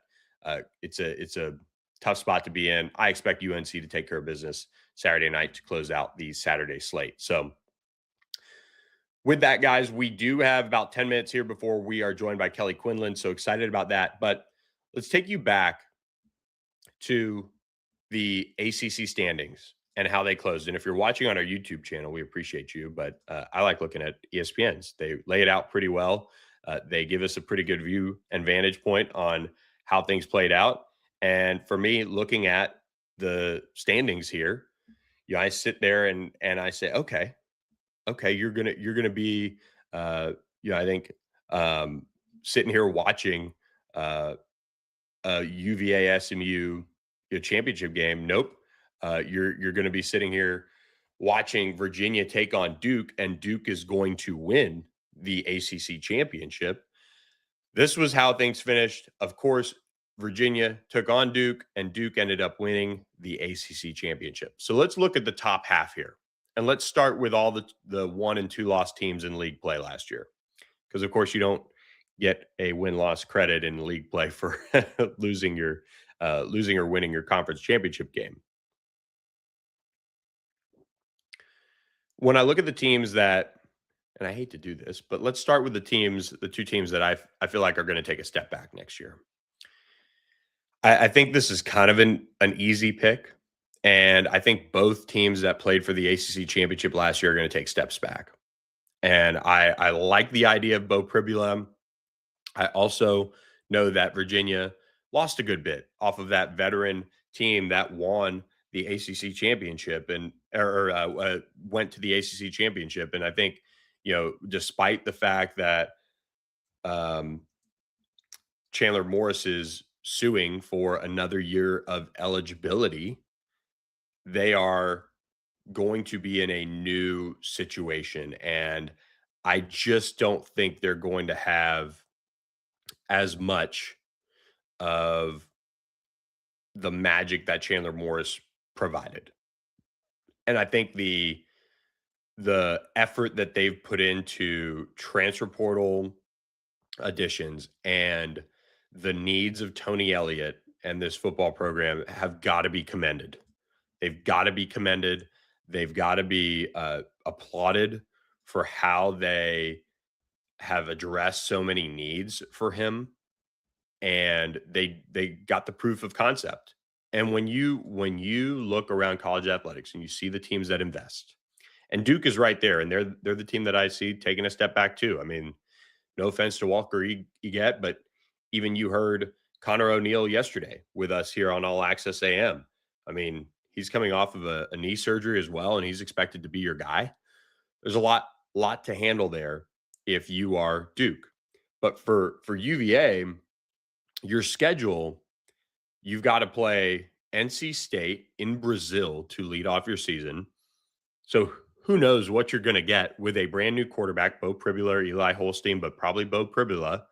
A: it's a tough spot to be in. I expect UNC to take care of business Saturday night to close out the Saturday slate. So with that, guys, we do have about 10 minutes here before we are joined by Kelly Quinlan. So excited about that. But let's take you back to the ACC standings and how they closed. And if you're watching on our YouTube channel, we appreciate you. But I like looking at ESPN's. They lay it out pretty well. They give us a pretty good view and vantage point on how things played out. And for me, looking at the standings here, I sit there and I say, okay, you're gonna be, I think sitting here watching a UVA SMU championship game. Nope, you're going to be sitting here watching Virginia take on Duke, and Duke is going to win the ACC championship. This was how things finished. Of course, Virginia took on Duke, and Duke ended up winning the ACC championship. So let's look at the top half here. And let's start with all the 1 and 2 loss teams in league play last year. Because, of course, you don't get a win-loss credit in league play for losing or winning your conference championship game. When I look at the teams that, and I hate to do this, but let's start with the 2 teams that I feel like are going to take a step back next year. I think this is kind of an easy pick. And I think both teams that played for the ACC championship last year are going to take steps back. And I like the idea of Bo Pribula. I also know that Virginia lost a good bit off of that veteran team that won the ACC championship and went to the ACC championship. And I think, despite the fact that Chandler Morris is suing for another year of eligibility, they are going to be in a new situation. And I just don't think they're going to have as much of the magic that Chandler Morris provided. And I think the effort that they've put into transfer portal additions and the needs of Tony Elliott and this football program have got to be commended. They've got to be commended. They've got to be applauded for how they have addressed so many needs for him. And they got the proof of concept. And when you look around college athletics and you see the teams that invest, and Duke is right there, and they're the team that I see taking a step back too. I mean, no offense to Walker Eget, but even you heard Connor O'Neill yesterday with us here on All Access AM. I mean, he's coming off of a knee surgery as well, and he's expected to be your guy. There's a lot to handle there if you are Duke. But for UVA, your schedule, you've got to play NC State in Brazil to lead off your season. So who knows what you're going to get with a brand new quarterback, Bo Pribula or Eli Holstein, but probably Bo Pribula.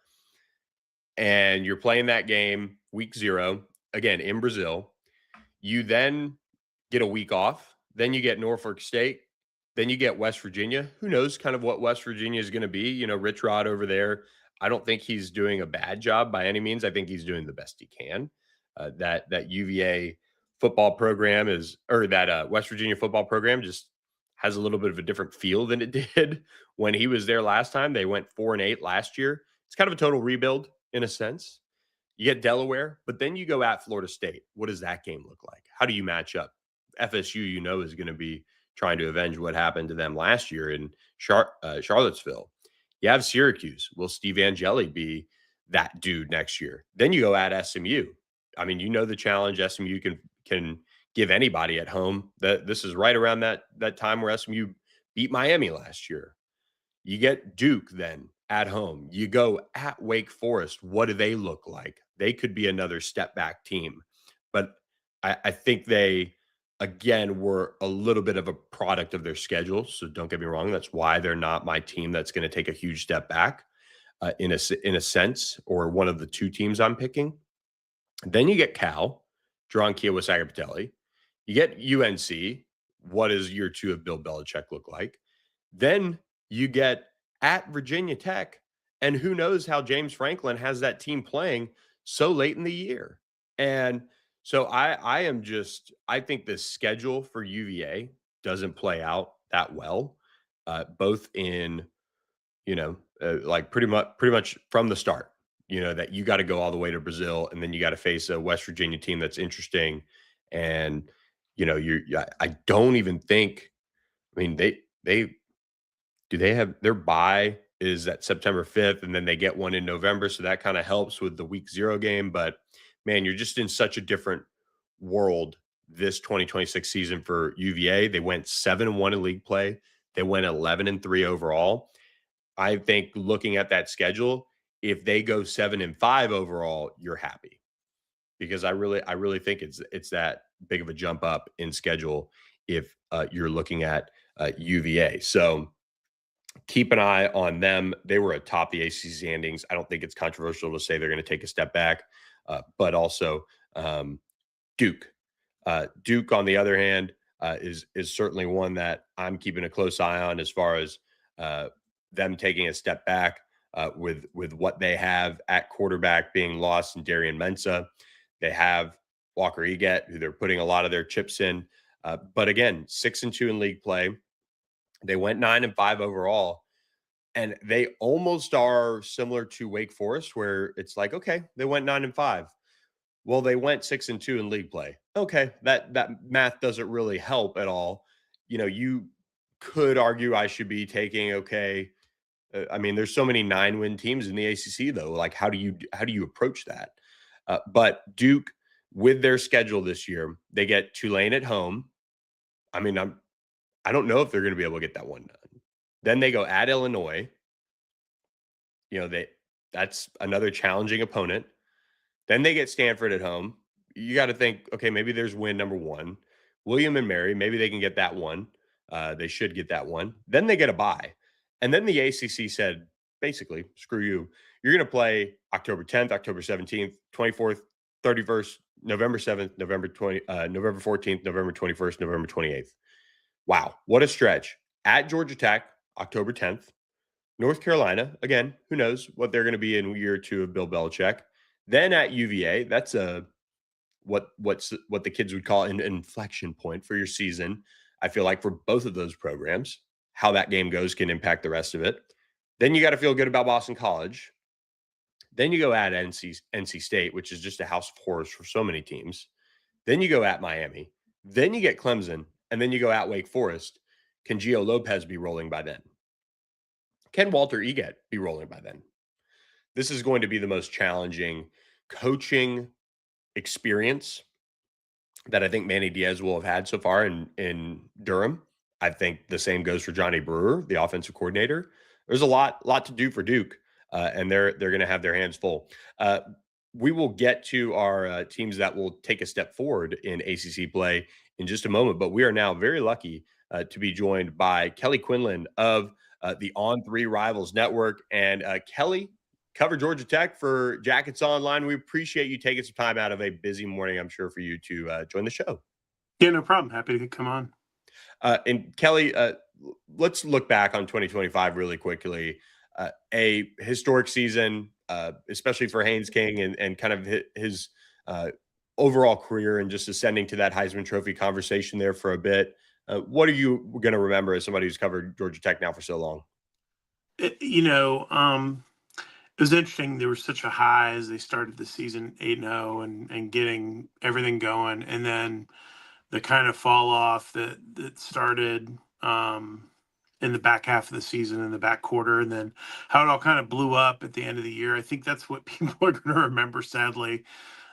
A: And you're playing that game week 0, again, in Brazil. You then get a week off. Then you get Norfolk State. Then you get West Virginia. Who knows kind of what West Virginia is going to be? Rich Rod over there. I don't think he's doing a bad job by any means. I think he's doing the best he can. That UVA football program or that West Virginia football program just has a little bit of a different feel than it did when he was there last time. They went 4-8 last year. It's kind of a total rebuild in a sense. You get Delaware, but then you go at Florida State. What does that game look like? How do you match up? FSU, is going to be trying to avenge what happened to them last year in Charlottesville. You have Syracuse. Will Steve Angeli be that dude next year? Then you go at SMU. I mean, the challenge SMU can give anybody at home. This is right around that time where SMU beat Miami last year. You get Duke then at home. You go at Wake Forest. What do they look like? They could be another step back team. But I think they, again, were a little bit of a product of their schedule. So don't get me wrong. That's why they're not my team that's going to take a huge step back in a sense, or one of the two teams I'm picking. Then you get Cal, Jaron Kiawasagapatelli. You get UNC. What does year 2 of Bill Belichick look like? Then you get at Virginia Tech, and who knows how James Franklin has that team playing so late in the year. And so I think the schedule for UVA doesn't play out that well, both in, like pretty much from the start, that you got to go all the way to Brazil, and then you got to face a West Virginia team that's interesting. And, I don't even think, I mean, they have their bye is at September 5th, and then they get one in November. So that kind of helps with the week 0 game. But man, you're just in such a different world this 2026 season for UVA. They went 7-1 in league play. They went 11-3 overall. I think looking at that schedule, if they go 7-5 overall, you're happy, because I really think it's that big of a jump up in schedule if you're looking at UVA. So keep an eye on them. They were atop the ACC standings. I don't think it's controversial to say they're going to take a step back, but also Duke. Duke, on the other hand, is certainly one that I'm keeping a close eye on as far as them taking a step back with what they have at quarterback being lost in Darian Mensah. They have Walker Eget, who they're putting a lot of their chips in. But again, 6-2 in league play. They went 9-5 overall, and they almost are similar to Wake Forest, where it's like, okay, they went 9-5. Well, they went 6-2 in league play. Okay, that math doesn't really help at all. You could argue I should be taking, okay. I mean, there's so many 9-win teams in the ACC, though. Like, how do you approach that? But Duke, with their schedule this year, they get Tulane at home. I mean, I don't know if they're going to be able to get that one done. Then they go at Illinois. That's another challenging opponent. Then they get Stanford at home. You got to think, okay, maybe there's win number 1. William and Mary, maybe they can get that one. They should get that one. Then they get a bye. And then the ACC said, basically, screw you. You're going to play October 10th, October 17th, 24th, 31st, November 7th, November 14th, November 21st, November 28th. Wow, what a stretch. At Georgia Tech, October 10th. North Carolina, again, who knows what they're going to be in year 2 of Bill Belichick. Then at UVA, that's what the kids would call an inflection point for your season. I feel like for both of those programs, how that game goes can impact the rest of it. Then you got to feel good about Boston College. Then you go at NC State, which is just a house of horrors for so many teams. Then you go at Miami. Then you get Clemson. And then you go at Wake Forest. Can Gio Lopez be rolling by then? Can Walter Eget be rolling by then? This is going to be the most challenging coaching experience that I think Manny Diaz will have had so far in Durham. I think the same goes for Johnny Brewer, the offensive coordinator. There's a lot to do for Duke, and they're going to have their hands full. We will get to our teams that will take a step forward in ACC play in just a moment, but we are now very lucky to be joined by Kelly Quinlan of the On3 Rivals Network. And Kelly, cover Georgia Tech for Jackets Online. We appreciate you taking some time out of a busy morning, I'm sure, for you to join the show.
B: Yeah, no problem. Happy to come on.
A: And Kelly, let's look back on 2025 really quickly. A historic season, especially for Haynes King and kind of his uh, overall career and just ascending to that Heisman Trophy conversation there for a bit. What are you going to remember as somebody who's covered Georgia Tech now for so long?
B: It was interesting. There was such a high as they started the season 8-0 and getting everything going, and then the kind of fall off that started in the back half of the season, in the back quarter, and then how it all kind of blew up at the end of the year. I think that's what people are going to remember. Sadly,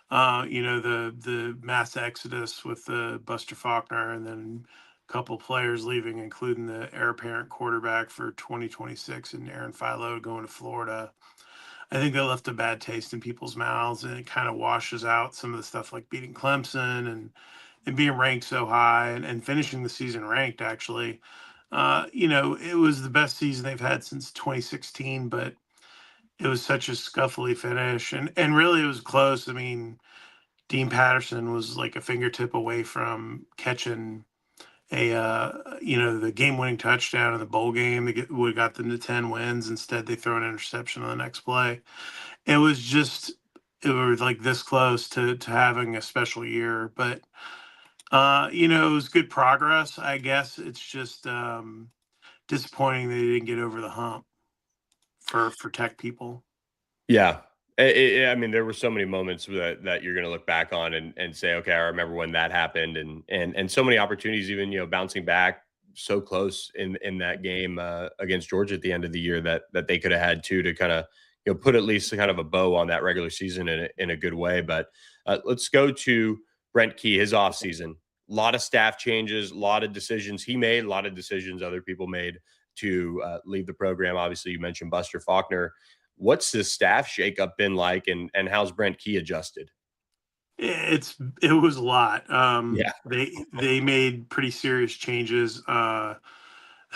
B: the mass exodus with the Buster Faulkner, and then a couple players leaving, including the heir apparent quarterback for 2026 and Aaron Philo going to Florida. I think that left a bad taste in people's mouths, and it kind of washes out some of the stuff like beating Clemson and being ranked so high and finishing the season ranked. Actually, it was the best season they've had since 2016, but it was such a scuffly finish, and really it was close. I mean, Dean Patterson was like a fingertip away from catching the game-winning touchdown in the bowl game. Would have got them to 10 wins. Instead, they throw an interception on the next play. It was just it was like this close to having a special year, but it was good progress. I guess it's just disappointing they didn't get over the hump for tech people.
A: Yeah. I mean, there were so many moments that you're going to look back on and say, okay, I remember when that happened, and so many opportunities, even bouncing back so close in that game against Georgia at the end of the year that they could have had to kind of put at least kind of a bow on that regular season in a good way. But let's go to Brent Key, his offseason. A lot of staff changes, a lot of decisions he made, a lot of decisions other people made to leave the program. Obviously, you mentioned Buster Faulkner. What's the staff shakeup been like, and how's Brent Key adjusted?
B: It was a lot.
A: Yeah.
B: They made pretty serious changes.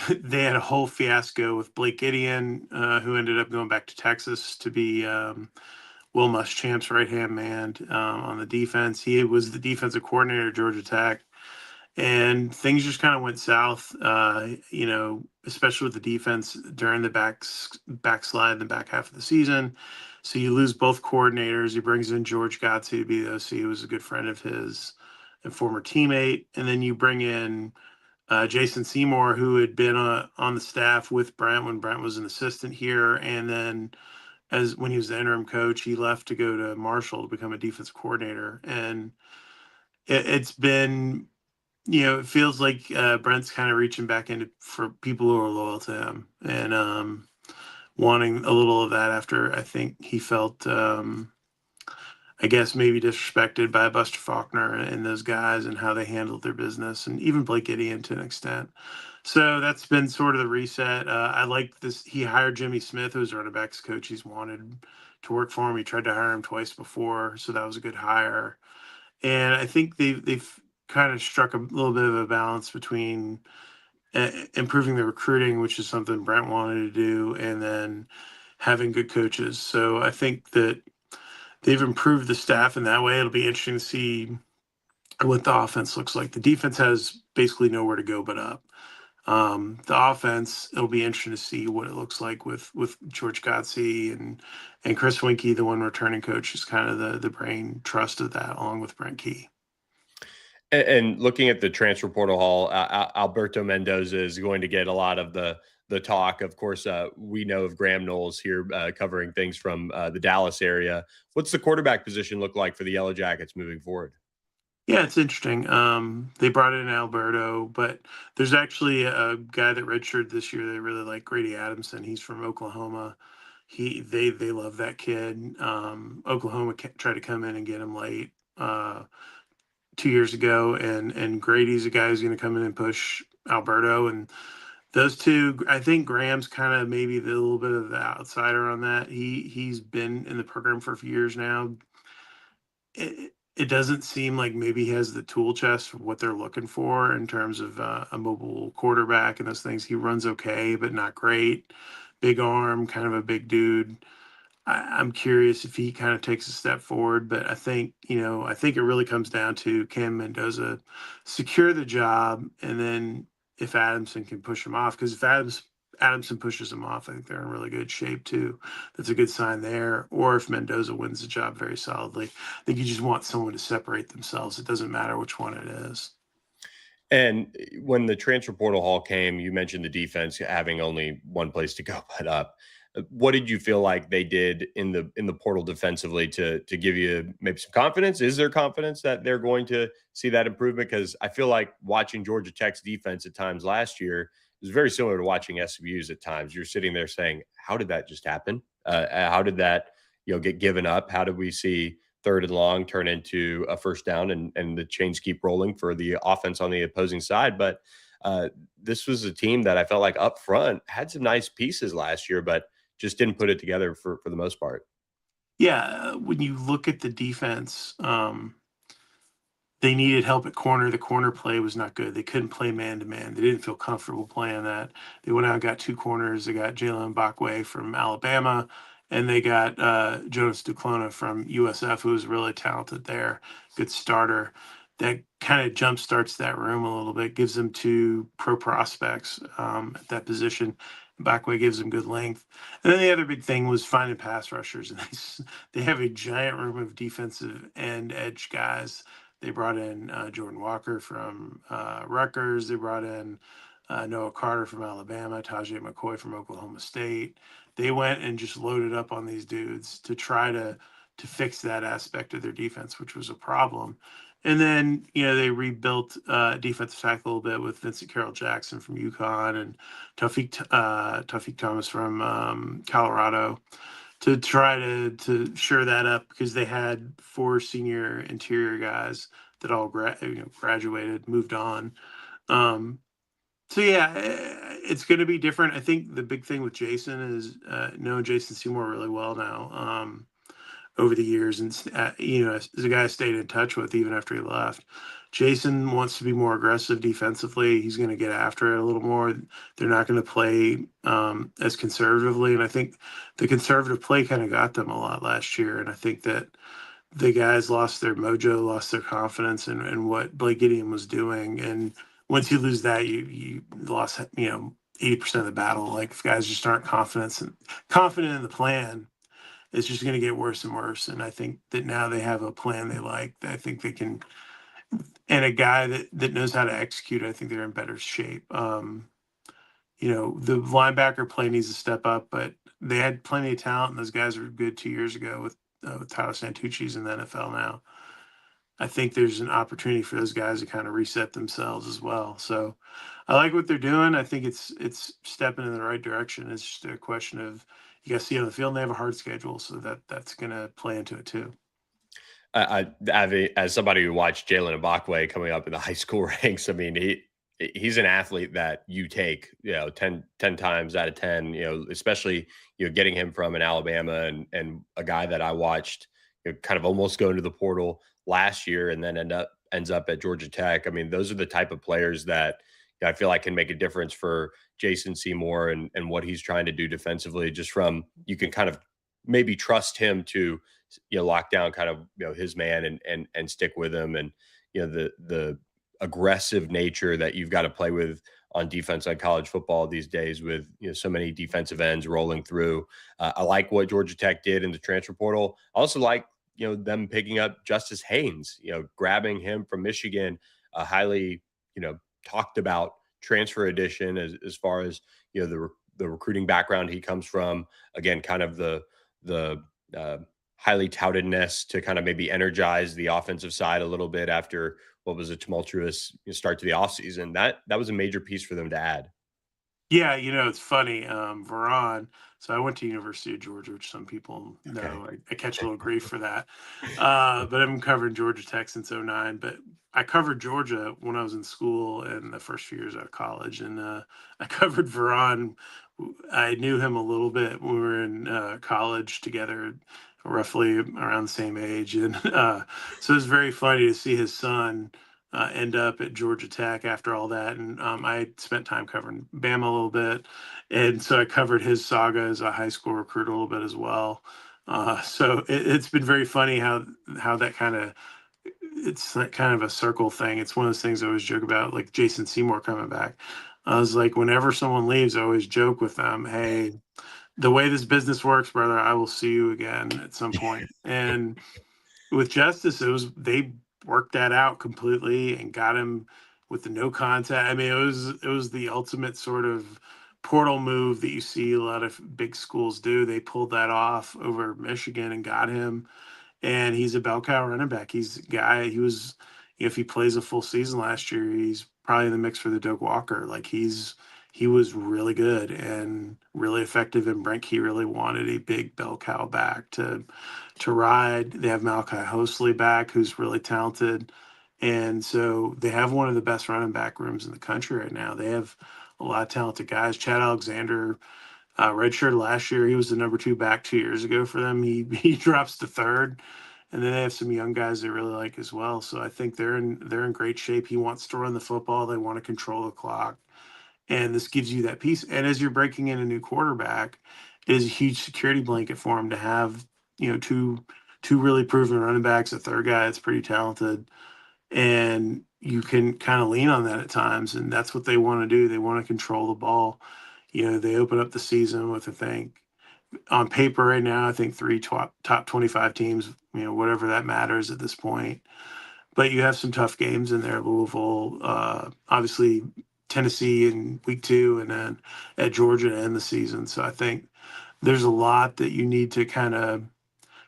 B: They had a whole fiasco with Blake Gideon, who ended up going back to Texas to be Will Muschamp's right hand man on the defense. He was the defensive coordinator at Georgia Tech, and things just kind of went south. Especially with the defense during the backslide in the back half of the season. So you lose both coordinators. He brings in George Godsey to be the OC, who was a good friend of his and former teammate, and then you bring in Jason Seymour, who had been on the staff with Brent when Brent was an assistant here, and then as when he was the interim coach, he left to go to Marshall to become a defensive coordinator. And it's been, it feels like Brent's kind of reaching back into for people who are loyal to him and wanting a little of that after I think he felt, I guess, maybe disrespected by Buster Faulkner and those guys and how they handled their business, and even Blake Gideon to an extent. So that's been sort of the reset. I like this. He hired Jimmy Smith, who's running backs coach. He's wanted to work for him. He tried to hire him twice before, so that was a good hire. And I think they've kind of struck a little bit of a balance between improving the recruiting, which is something Brent wanted to do, and then having good coaches. So I think that they've improved the staff in that way. It'll be interesting to see what the offense looks like. The defense has basically nowhere to go but up. The offense, it'll be interesting to see what it looks like with George Godsey and Chris Winkie, the one returning coach, is kind of the brain trust of that, along with Brent Key.
A: And looking at the transfer portal hall, Alberto Mendoza is going to get a lot of the talk. Of course, we know of Graham Knowles here covering things from the Dallas area. What's the quarterback position look like for the Yellow Jackets moving forward?
B: Yeah, it's interesting. They brought in Alberto, but there's actually a guy that redshirted this year they really like, Grady Adamson. He's from Oklahoma. They love that kid. Oklahoma tried to come in and get him late 2 years ago, and Grady's a guy who's going to come in and push Alberto. And those two, I think Graham's kind of maybe the little bit of the outsider on that. He's been in the program for a few years now. It doesn't seem like maybe he has the tool chest for what they're looking for in terms of a mobile quarterback and those things. He runs okay, but not great. Big arm, kind of a big dude. I'm curious if he kind of takes a step forward, but I think it really comes down to Cam Mendoza secure the job, and then if Adamson can push him off, because if Adamson pushes him off, I think they're in really good shape too. That's a good sign there. Or if Mendoza wins the job very solidly, I think you just want someone to separate themselves. It doesn't matter which one it is.
A: And when the transfer portal haul came, you mentioned the defense having only one place to go but up. What did you feel like they did in the portal defensively to give you maybe some confidence? Is there confidence that they're going to see that improvement? Because I feel like watching Georgia Tech's defense at times last year is very similar to watching SMU's at times. You're sitting there saying, "How did that just happen? How did that get given up? How did we see third and long turn into a first down and the chains keep rolling for the offense on the opposing side?" But uh, this was a team that I felt like up front had some nice pieces last year, but just didn't put it together for the most part.
B: Yeah, when you look at the defense, they needed help at corner. The corner play was not good. They couldn't play man to man. They didn't feel comfortable playing that. They went out and got two corners. They got Jalen Bakwe from Alabama, and they got Jonas Duclona from USF, who was really talented there. Good starter. That kind of jump starts that room a little bit, gives them two pro prospects at that position. Bakwe gives them good length. And then the other big thing was finding pass rushers. And they have a giant room of defensive and edge guys. They brought in Jordan Walker from Rutgers. They brought in Noah Carter from Alabama, Tajay McCoy from Oklahoma State. They went and just loaded up on these dudes to try to fix that aspect of their defense, which was a problem. And then, they rebuilt defensive tackle a little bit with Vincent Carroll Jackson from UConn and Tawfiq Thomas from Colorado to try to shore that up, because they had four senior interior guys that all graduated, moved on. So yeah, it's going to be different. I think the big thing with Jason is knowing Jason Seymour really well now over the years, and as a guy I stayed in touch with even after he left. Jason wants to be more aggressive defensively. He's going to get after it a little more. They're not going to play as conservatively, and I think the conservative play kind of got them a lot last year. And I think that the guys lost their mojo, lost their confidence in what Blake Gideon was doing. And once you lose that, you lost 80% of the battle. Like, if guys just aren't confident in the plan, it's just going to get worse and worse. And I think that now they have a plan they like. I think they can, and a guy that knows how to execute. I think they're in better shape. The linebacker play needs to step up, but they had plenty of talent, and those guys were good 2 years ago with Tyler Santucci's in the NFL now. I think there's an opportunity for those guys to kind of reset themselves as well. So I like what they're doing. I think it's stepping in the right direction. It's just a question of, you guys see on the field, and they have a hard schedule, so that's going to play into it too.
A: As somebody who watched Jalen Ibakwe coming up in the high school ranks, I mean, he's an athlete that you take, 10 times out of 10, especially, getting him from an Alabama and a guy that I watched, kind of almost go into the portal last year and then ends up at Georgia Tech. I mean, those are the type of players that I feel like can make a difference for Jason Seymour and what he's trying to do defensively. Just from, you can kind of maybe trust him to lock down kind of his man and stick with him, and the aggressive nature that you've got to play with on defense on college football these days with so many defensive ends rolling through. I like what Georgia Tech did in the transfer portal. I also like them picking up Justice Haynes, grabbing him from Michigan, a highly talked about transfer edition as far as the recruiting background he comes from. Again, kind of the highly toutedness to kind of maybe energize the offensive side a little bit after what was a tumultuous start to the offseason. That was a major piece for them to add.
B: Yeah, it's funny. Veron. So I went to University of Georgia, which some people
A: Okay.
B: know. I catch a little grief for that. But I've been covering Georgia Tech since '09. But I covered Georgia when I was in school and the first few years out of college. And I covered Veron. I knew him a little bit when we were in college together, roughly around the same age. And so it's very funny to see his son end up at Georgia Tech after all that. And I spent time covering Bama a little bit. And so I covered his saga as a high school recruit a little bit as well. So it's been very funny how that it's like kind of a circle thing. It's one of those things I always joke about, like Jason Seymour coming back. I was like, whenever someone leaves, I always joke with them, "Hey, the way this business works, brother, I will see you again at some point." And with Justice, it was they worked that out completely and got him with the no contact. I mean, it was the ultimate sort of portal move that you see a lot of big schools do. They pulled that off over Michigan and got him, and he's a bell cow running back. He's a guy. He was, if he plays a full season last year, he's probably in the mix for the Doak Walker. Like he was really good and really effective. And Brent Key really wanted a big bell cow back to ride. They have Malachi Hosley back, who's really talented, and so they have one of the best running back rooms in the country right now. They have a lot of talented guys. Chad Alexander redshirt last year. He was the number 2 back 2 years ago for them. He drops to third, and then they have some young guys they really like as well. So I think they're in great shape. He wants to run the football. They want to control the clock, and this gives you that piece. And as you're breaking in a new quarterback, it is a huge security blanket for him to have two really proven running backs, a third guy that's pretty talented, and you can kind of lean on that at times. And that's what they want to do. They want to control the ball. They open up the season with, I think, on paper right now, I think three top 25 teams, whatever that matters at this point. But you have some tough games in there. Louisville, obviously Tennessee in week 2, and then at Georgia to end the season. So I think there's a lot that you need to kind of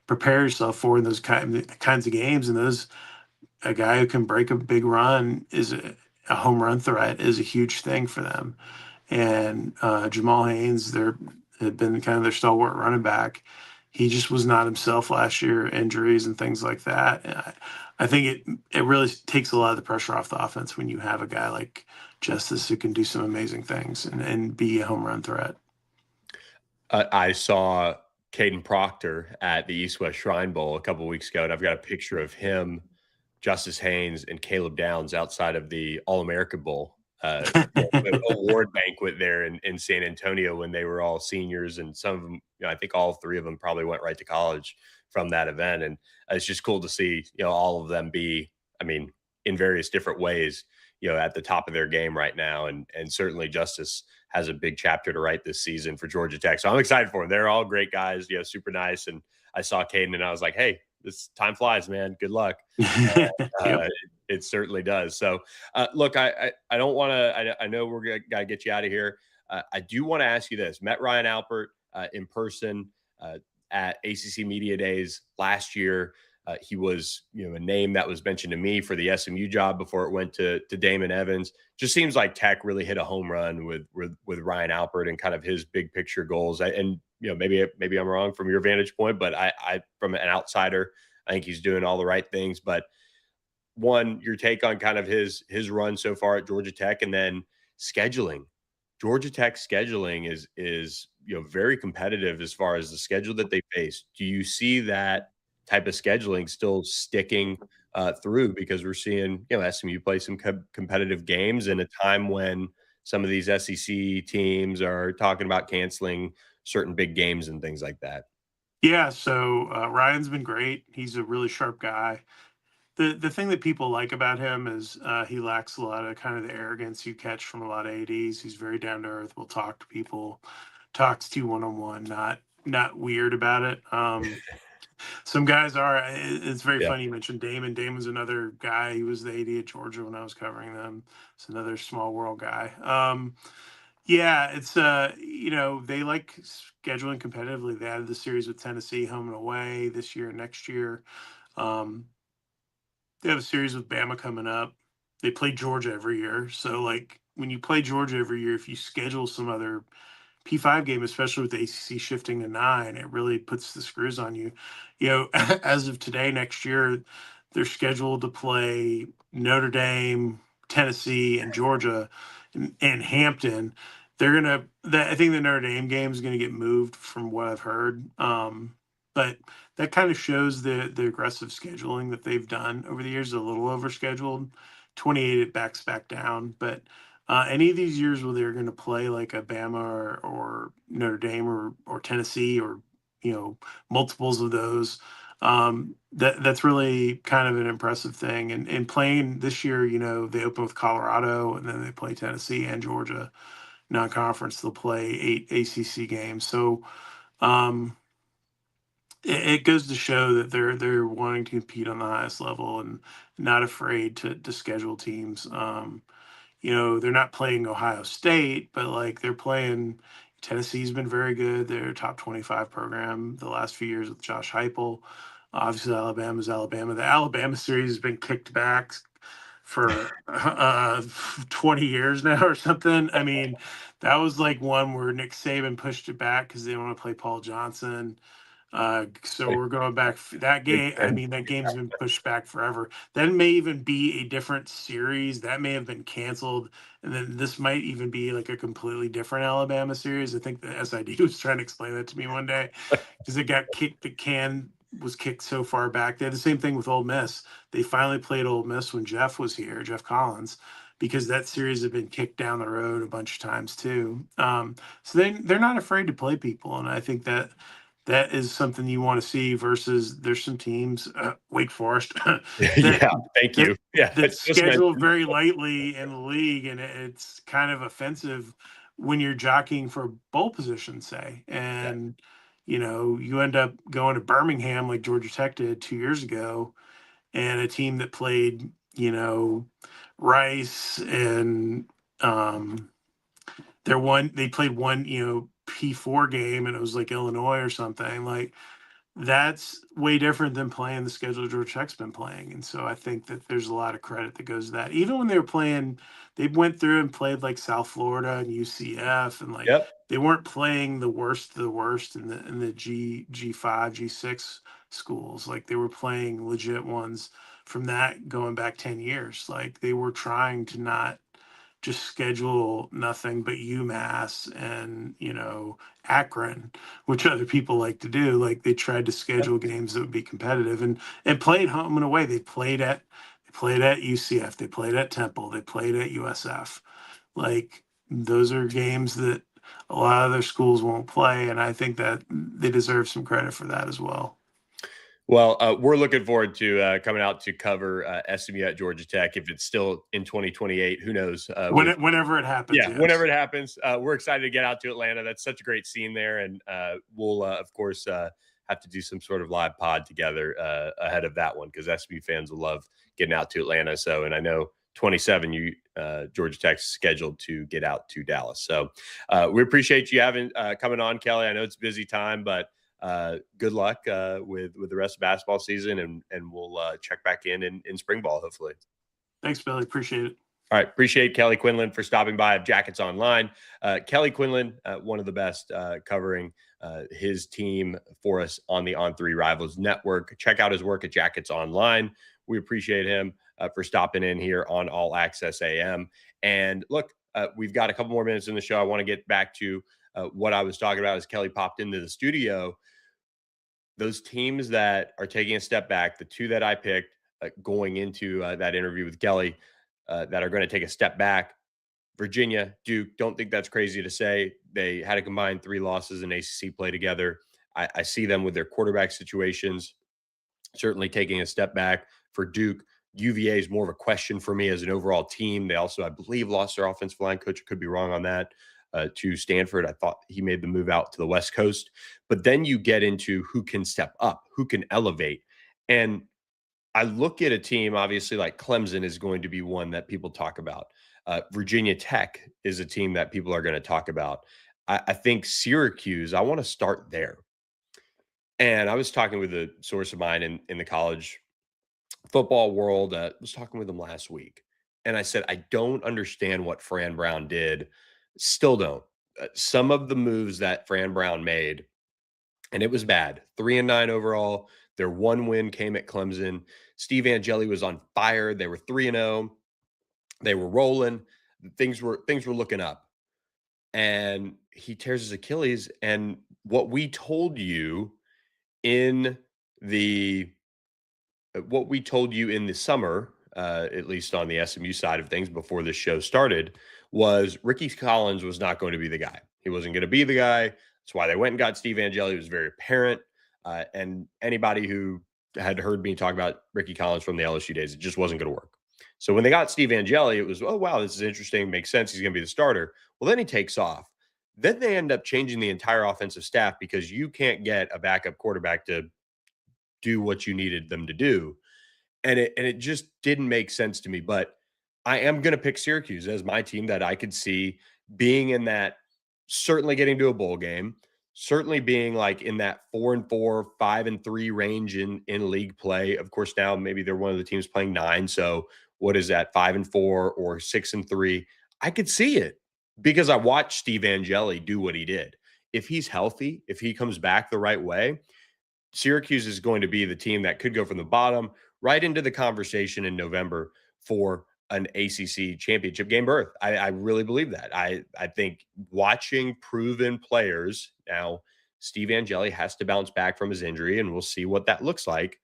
B: prepare yourself for in those kinds of games. And a guy who can break a big run is a home run threat is a huge thing for them. And Jamal Haynes, there had been kind of their stalwart running back. He just was not himself last year, injuries and things like that. And I think it really takes a lot of the pressure off the offense when you have a guy like Justice who can do some amazing things and be a home run threat.
A: I saw Caden Proctor at the East West Shrine Bowl a couple weeks ago, and I've got a picture of him, Justice Haynes, and Caleb Downs outside of the All America Bowl award banquet there in San Antonio when they were all seniors, and some of them, I think all 3 of them probably went right to college from that event, and it's just cool to see all of them be, I mean, in various different ways, at the top of their game right now, and certainly Justice has a big chapter to write this season for Georgia Tech. So I'm excited for them. They're all great guys, super nice. And I saw Caden and I was like, hey, this time flies, man. Good luck.
B: Yep.
A: It certainly does. So, look, I don't want to. I know we're gonna get you out of here. I do want to ask you this: met Ryan Alpert in person at ACC Media Days last year. He was, a name that was mentioned to me for the SMU job before it went to Damon Evans. Just seems like Tech really hit a home run with Ryan Alpert and kind of his big picture goals. And maybe I'm wrong from your vantage point, but I from an outsider, I think he's doing all the right things. But one, your take on kind of his run so far at Georgia Tech, and then scheduling. Georgia Tech scheduling is very competitive as far as the schedule that they face. Do you see that type of scheduling still sticking through? Because we're seeing SMU play some competitive games in a time when some of these SEC teams are talking about canceling certain big games and things like that.
B: Yeah. So Ryan's been great. He's a really sharp guy. The thing that people like about him is he lacks a lot of kind of the arrogance you catch from a lot of ADs. He's very down to earth. Will talk to people, talks to you one on one. Not weird about it. Some guys are. It's very
A: Yeah.
B: funny you mentioned Damon. Damon's another guy. He was the AD at Georgia when I was covering them. It's another small world guy. Yeah, it's they like scheduling competitively. They added the series with Tennessee home and away this year and next year. Um, they have a series with Bama coming up. They play Georgia every year. So like when you play Georgia every year, if you schedule some other P5 game, especially with the ACC shifting to 9, it really puts the screws on you. As of today, next year, they're scheduled to play Notre Dame, Tennessee, and Georgia, and Hampton. I think the Notre Dame game is going to get moved from what I've heard. But that kind of shows the aggressive scheduling that they've done over the years. A little overscheduled. 28 it backs back down, but any of these years where they're going to play like a Bama or Notre Dame or Tennessee or multiples of those, That's really kind of an impressive thing. And playing this year, they open with Colorado and then they play Tennessee and Georgia non-conference. They'll play 8 ACC games. So um, it goes to show that they're wanting to compete on the highest level and not afraid to schedule teams. They're not playing Ohio State, but like they're playing. Tennessee's been very good. They're a top 25 program the last few years with Josh Heupel. Obviously, Alabama's Alabama. The Alabama series has been kicked back for 20 years now or something. I mean, that was like one where Nick Saban pushed it back because they want to play Paul Johnson. So we're going back that
A: Big
B: game. I
A: Ten.
B: mean, that game's been pushed back forever. That may even be a different series. That may have been canceled. And then this might even be like a completely different Alabama series. I think the SID was trying to explain that to me one day because it got kicked. The can was kicked so far back. They had the same thing with Ole Miss. They finally played Ole Miss when Jeff was here, Jeff Collins, because that series had been kicked down the road a bunch of times too. So they're not afraid to play people. And I think that is something you want to see versus there's some teams, Wake Forest, that
A: Yeah, thank
B: that
A: you. Yeah, I
B: that
A: just
B: schedule
A: mentioned.
B: very lightly in the league, and it's kind of offensive when you're jockeying for bowl position, say,
A: Yeah,
B: and you end up going to Birmingham like Georgia Tech did 2 years ago, and a team that played Rice and they played one P4 game and it was like Illinois or something. Like that's way different than playing the schedule Georgia Tech's been playing. And so I think that there's a lot of credit that goes to that. Even when they were playing, they went through and played like South Florida and UCF, and like
A: yep,
B: they weren't playing the worst of the worst in the G5, G6 schools. Like they were playing legit ones from that going back 10 years. Like they were trying to not just schedule nothing but UMass and Akron, which other people like to do. Like they tried to
A: yep.
B: schedule games that would be competitive and played home and away. They played at UCF, they played at Temple, they played at USF. Like those are games that a lot of their schools won't play, and I think that they deserve some credit for that as well.
A: Well, we're looking forward to coming out to cover SMU at Georgia Tech. If it's still in 2028, who knows?
B: Whenever it happens,
A: Yeah, whenever
B: yes.
A: it happens, we're excited to get out to Atlanta. That's such a great scene there, and we'll of course have to do some sort of live pod together ahead of that one because SMU fans will love getting out to Atlanta. So, and I know 27, Georgia Tech's scheduled to get out to Dallas. So, we appreciate you having coming on, Kelly. I know it's a busy time, but good luck with the rest of basketball season, and we'll check back in spring ball hopefully.
B: Thanks, Billy. Appreciate it.
A: All right. Appreciate Kelly Quinlan for stopping by of Jackets Online. Kelly Quinlan, one of the best covering his team for us on the On3 Rivals Network. Check out his work at Jackets Online. We appreciate him for stopping in here on All Access AM. And look, we've got a couple more minutes in the show. I want to get back to what I was talking about as Kelly popped into the studio. Those teams that are taking a step back, the two that I picked going into that interview with Kelly, that are going to take a step back. Virginia, Duke, don't think that's crazy to say. They had a combined 3 losses in ACC play together. I see them with their quarterback situations, certainly taking a step back. For Duke, UVA is more of a question for me as an overall team. They also, I believe, lost their offensive line coach. I could be wrong on that. To Stanford, I thought he made the move out to the West Coast. But then you get into who can step up, who can elevate. And I look at a team, obviously, like Clemson is going to be one that people talk about. Virginia Tech is a team that people are going to talk about. I think Syracuse, I want to start there. And I was talking with a source of mine in the college football world. Was talking with them last week. And I said, I don't understand what Fran Brown did. Still don't. Some of the moves that Fran Brown made, and it was bad. 3-9 overall. Their one win came at Clemson. Steve Angeli was on fire. They were 3-0. They were rolling. Things were looking up. And he tears his Achilles. And what we told you in the summer, at least on the SMU side of things before this show started, was Ricky Collins was not going to be the guy. He wasn't going to be the guy. That's why they went and got Steve Angeli. It was very apparent. And anybody who had heard me talk about Ricky Collins from the LSU days. It just wasn't going to work. So when they got Steve Angeli, it was, oh, wow, this is interesting. Makes sense. He's going to be the starter. Well, then he takes off. Then they end up changing the entire offensive staff because you can't get a backup quarterback to do what you needed them to do. And it just didn't make sense to me. But I am going to pick Syracuse as my team that I could see being in that, certainly getting to a bowl game, certainly being like in that 4-4, 5-3 range in league play. Of course, now maybe they're one of the teams playing 9. So what is that, 5-4 or 6-3? I could see it because I watched Steve Angeli do what he did. If he's healthy, if he comes back the right way, Syracuse is going to be the team that could go from the bottom right into the conversation in November for an ACC championship game berth. I really believe that. I think watching proven players now, Steve Angeli has to bounce back from his injury, and we'll see what that looks like.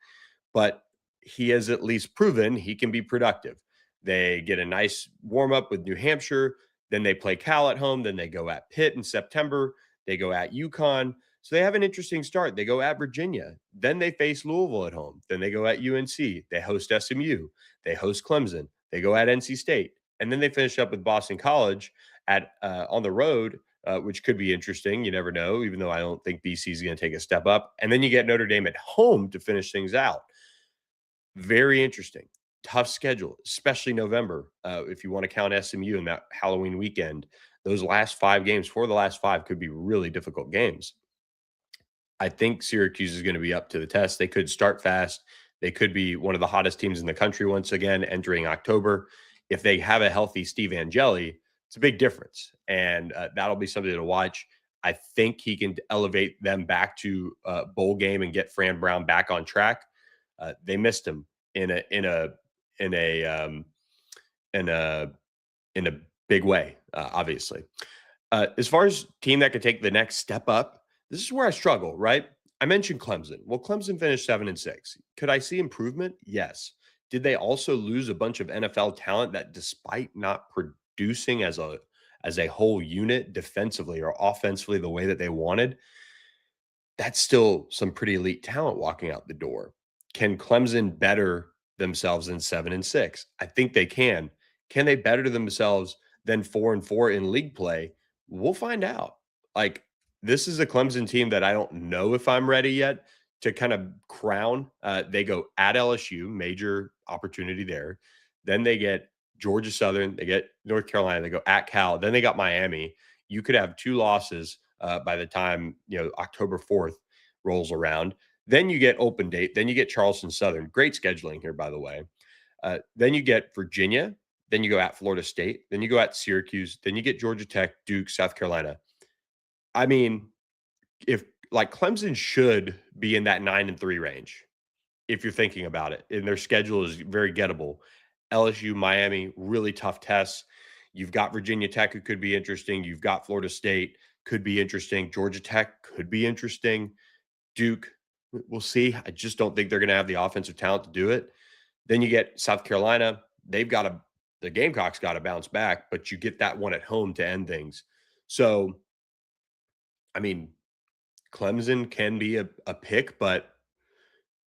A: But he has at least proven he can be productive. They get a nice warm up with New Hampshire, then they play Cal at home, then they go at Pitt in September, they go at UConn. So they have an interesting start. They go at Virginia, then they face Louisville at home, then they go at UNC, they host SMU, they host Clemson, they go at NC State, and then they finish up with Boston College at on the road, which could be interesting. You never know, even though I don't think BC is going to take a step up. And then you get Notre Dame at home to finish things out. Very interesting. Tough schedule, especially November. If you want to count SMU in that Halloween weekend, those last 5 games, 4 of the last 5 could be really difficult games. I think Syracuse is going to be up to the test. They could start fast. They could be one of the hottest teams in the country once again entering October. If they have a healthy Steve Angeli, it's a big difference. And that'll be something to watch. I think he can elevate them back to bowl game and get Fran Brown back on track. They missed him in a in a in a big way, obviously. As far as team that could take the next step up, this is where I struggle, right? I mentioned Clemson. Well, Clemson finished 7-6. Could I see improvement? Yes. Did they also lose a bunch of NFL talent that, despite not producing as a whole unit defensively or offensively the way that they wanted, that's still some pretty elite talent walking out the door. Can Clemson better themselves than 7-6? I think they can. Can they better themselves than 4-4 in league play? We'll find out. Like, this is a Clemson team that I don't know if I'm ready yet to kind of crown. They go at LSU, major opportunity there. Then they get Georgia Southern, they get North Carolina, they go at Cal, then they got Miami. You could have 2 losses by the time October 4th rolls around. Then you get open date. Then you get Charleston Southern. Great scheduling here, by the way. Then you get Virginia. Then you go at Florida State. Then you go at Syracuse. Then you get Georgia Tech, Duke, South Carolina. I mean, if like Clemson should be in that 9-3 range, if you're thinking about it, and their schedule is very gettable. LSU, Miami, really tough tests. You've got Virginia Tech, who could be interesting. You've got Florida State, could be interesting. Georgia Tech could be interesting. Duke, we'll see. I just don't think they're going to have the offensive talent to do it. Then you get South Carolina. The Gamecocks got to bounce back, but you get that one at home to end things. So, I mean, Clemson can be a pick, but,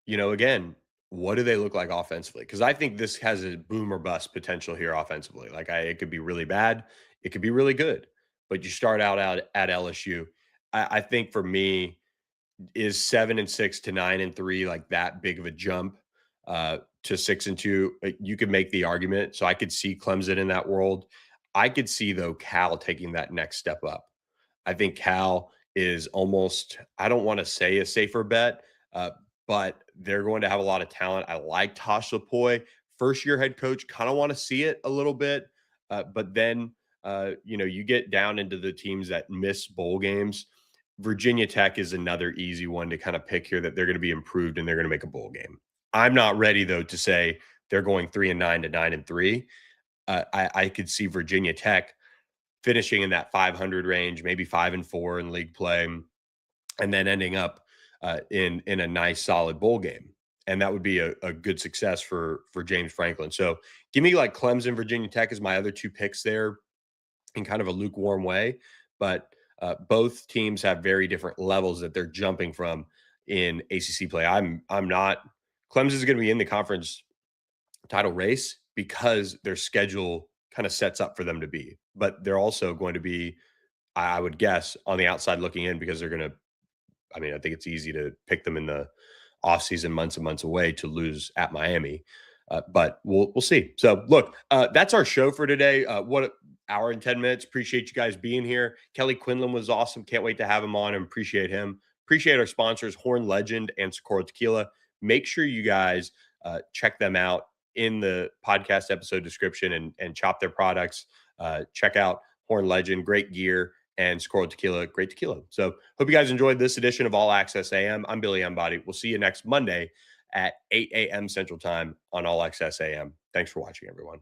A: again, what do they look like offensively? Because I think this has a boom or bust potential here offensively. Like, it could be really bad. It could be really good. But you start out at LSU. I think for me, is 7-6 to 9-3 like that big of a jump to 6-2? You could make the argument. So I could see Clemson in that world. I could see, though, Cal taking that next step up. I think Cal is almost, I don't want to say a safer bet, but they're going to have a lot of talent. I like Tosh Lapoy, first-year head coach. Kind of want to see it a little bit, but then you get down into the teams that miss bowl games. Virginia Tech is another easy one to kind of pick here, that they're going to be improved and they're going to make a bowl game. I'm not ready, though, to say they're going 3-9 to 9-3. I could see Virginia Tech finishing in that 500 range, maybe 5-4 in league play, and then ending up in a nice solid bowl game. And that would be a good success for James Franklin. So give me like Clemson, Virginia Tech as my other 2 picks there in kind of a lukewarm way. But both teams have very different levels that they're jumping from in ACC play. I'm not Clemson is going to be in the conference title race because their schedule kind of sets up for them to be. But they're also going to be, I would guess, on the outside looking in because they're going to, I mean, I think it's easy to pick them in the offseason months and months away to lose at Miami. But we'll see. So look, that's our show for today. What hour and 10 minutes. Appreciate you guys being here. Kelly Quinlan was awesome. Can't wait to have him on and appreciate him. Appreciate our sponsors, Horn Legend and Socorro Tequila. Make sure you guys check them out in the podcast episode description and shop their products. Check out Horn Legend, great gear, and Socorro Tequila, great tequila. So hope you guys enjoyed this edition of All Access AM. I'm Billy Embody. We'll see you next Monday at 8 a.m. Central Time on All Access AM. Thanks for watching, everyone.